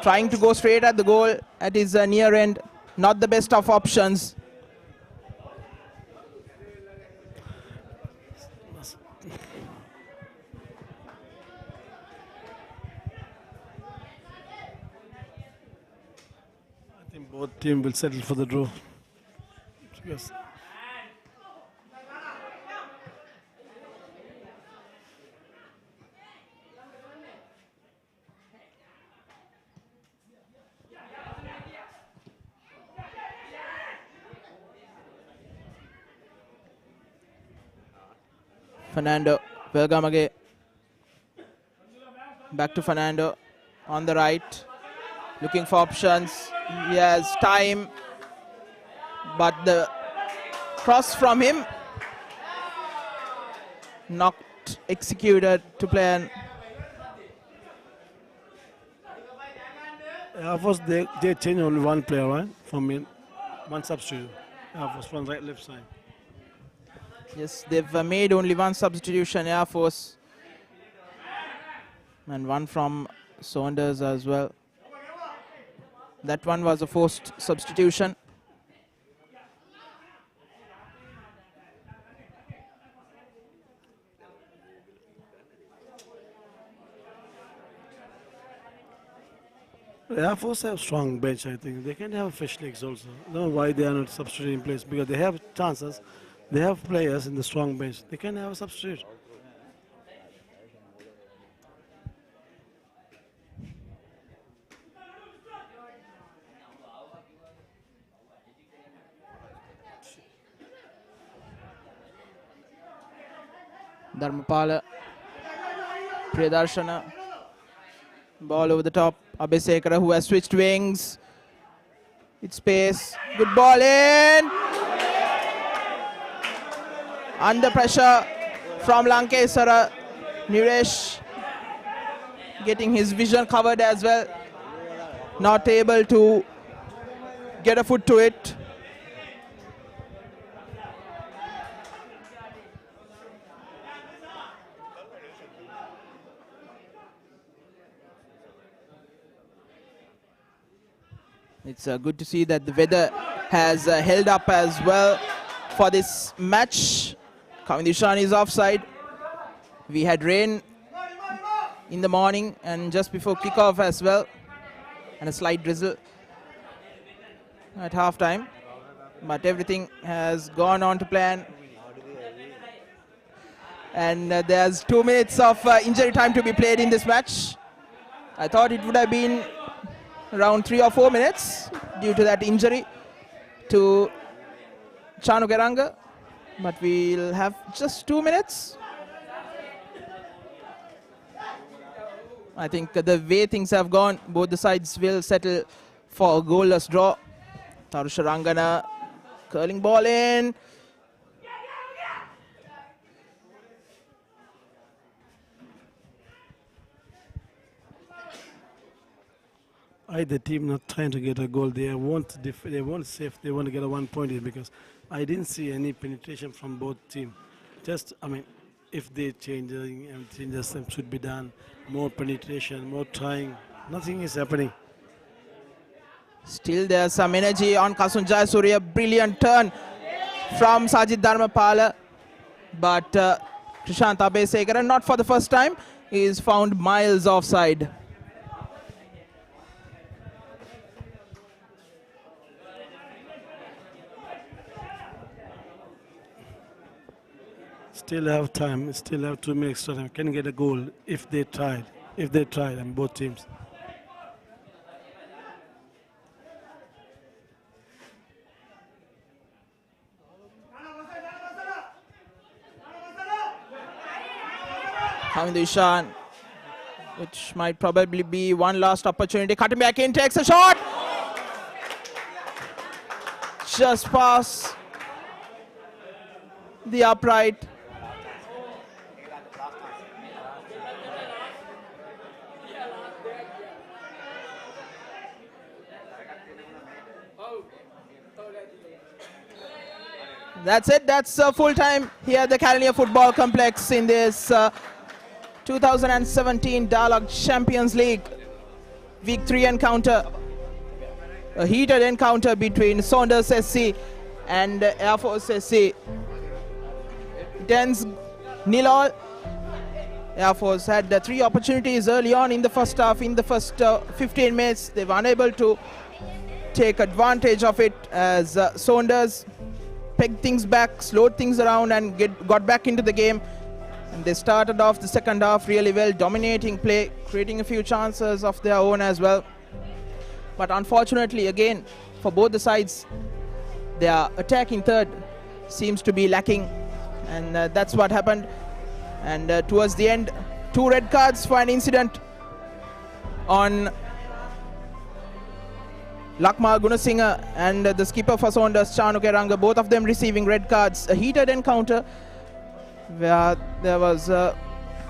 Trying to go straight at the goal at his near end. Not the best of options. Both teams will settle for the draw. Yes. Fernando Velgamage. Back to Fernando on the right. Looking for options. He has time, but the cross from him not executed to plan. Of course, they changed only one player, right? From one substitute. Air Force from right, left side. Yes, they've made only one substitution, Air Force, and one from Saunders as well. That one was a forced substitution. Air Force have strong bench, I think. They can have fresh legs also. I don't know why they are not substituting in place, because they have chances. They have players in the strong bench. They can have a substitute. Dharmapala, Priyadarshana, ball over the top. Abhisekara, who has switched wings. It's space. Good ball in. Under pressure from Lankesara. Niresh getting his vision covered as well. Not able to get a foot to it. It's good to see that the weather has held up as well for this match. Kavindishan is offside. We had rain in the morning and just before kickoff as well, and a slight drizzle at halftime. But everything has gone on to plan. And there's 2 minutes of injury time to be played in this match. I thought it would have been around 3 or 4 minutes due to that injury to Chanu Geranga, but we'll have just 2 minutes. I think the way things have gone, both the sides will settle for a goalless draw. Tarusha Rangana, curling ball in. The team not trying to get a goal. They want safe. They want to get a 1 point here because I didn't see any penetration from both teams. Just, I mean, if they changes should be done. More penetration, more trying. Nothing is happening. Still there's some energy on Kasunjaya Surya. Brilliant turn from Sajid Dharmapala. But Krishant Abhisekara, not for the first time, is found miles offside. Still have time, still have 2 minutes extra time. Can get a goal if they tried. And both teams. Kavindishan, which might probably be one last opportunity. Cutting back in, takes a shot. Just past the upright. That's it. That's full time here at the Calania Football Complex in this 2017 Dialogue Champions League Week 3 encounter. A heated encounter between Saunders SC and Air Force SC. It ends 0-0. Air Force had 3 opportunities early on in the first half. In the first 15 minutes, they were unable to take advantage of it as Saunders pegged things back, slowed things around and got back into the game. And they started off the second half really well, dominating play, creating a few chances of their own as well. But unfortunately, again, for both the sides, their attacking third seems to be lacking. And that's what happened. And towards the end, 2 red cards for an incident on Lakmal Gunasinghe and the skipper for Saunders, Chanu Geranga, both of them receiving red cards. A heated encounter where there was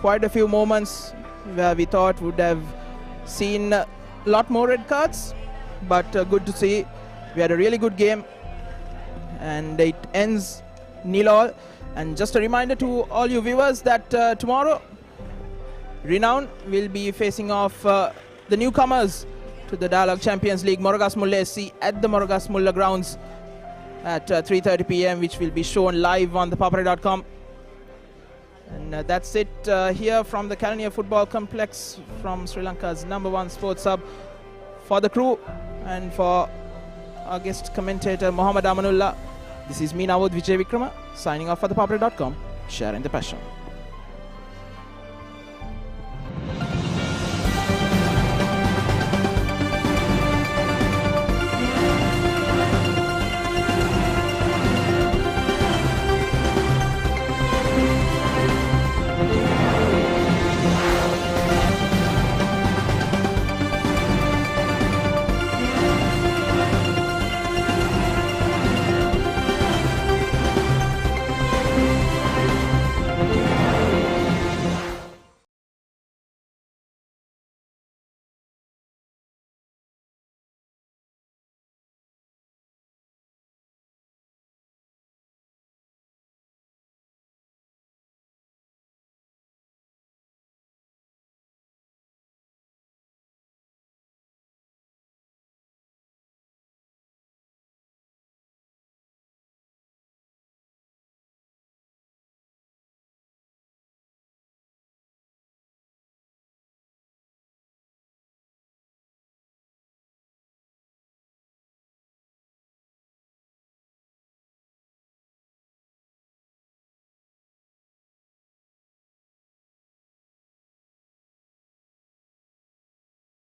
quite a few moments where we thought would have seen a lot more red cards, but good to see. We had a really good game and it ends 0-0. And just a reminder to all you viewers that tomorrow Renown will be facing off the newcomers to the Dialogue Champions League, Moragas Mulla SC, at the Moragas Mulla grounds at 3:30 p.m, which will be shown live on ThePapare.com. And that's it here from the Calania Football Complex, from Sri Lanka's #1 sports hub. For the crew and for our guest commentator Mohammad Amanullah, this is me, Nawud Vijay Vikrama, signing off for ThePapare.com, sharing the passion.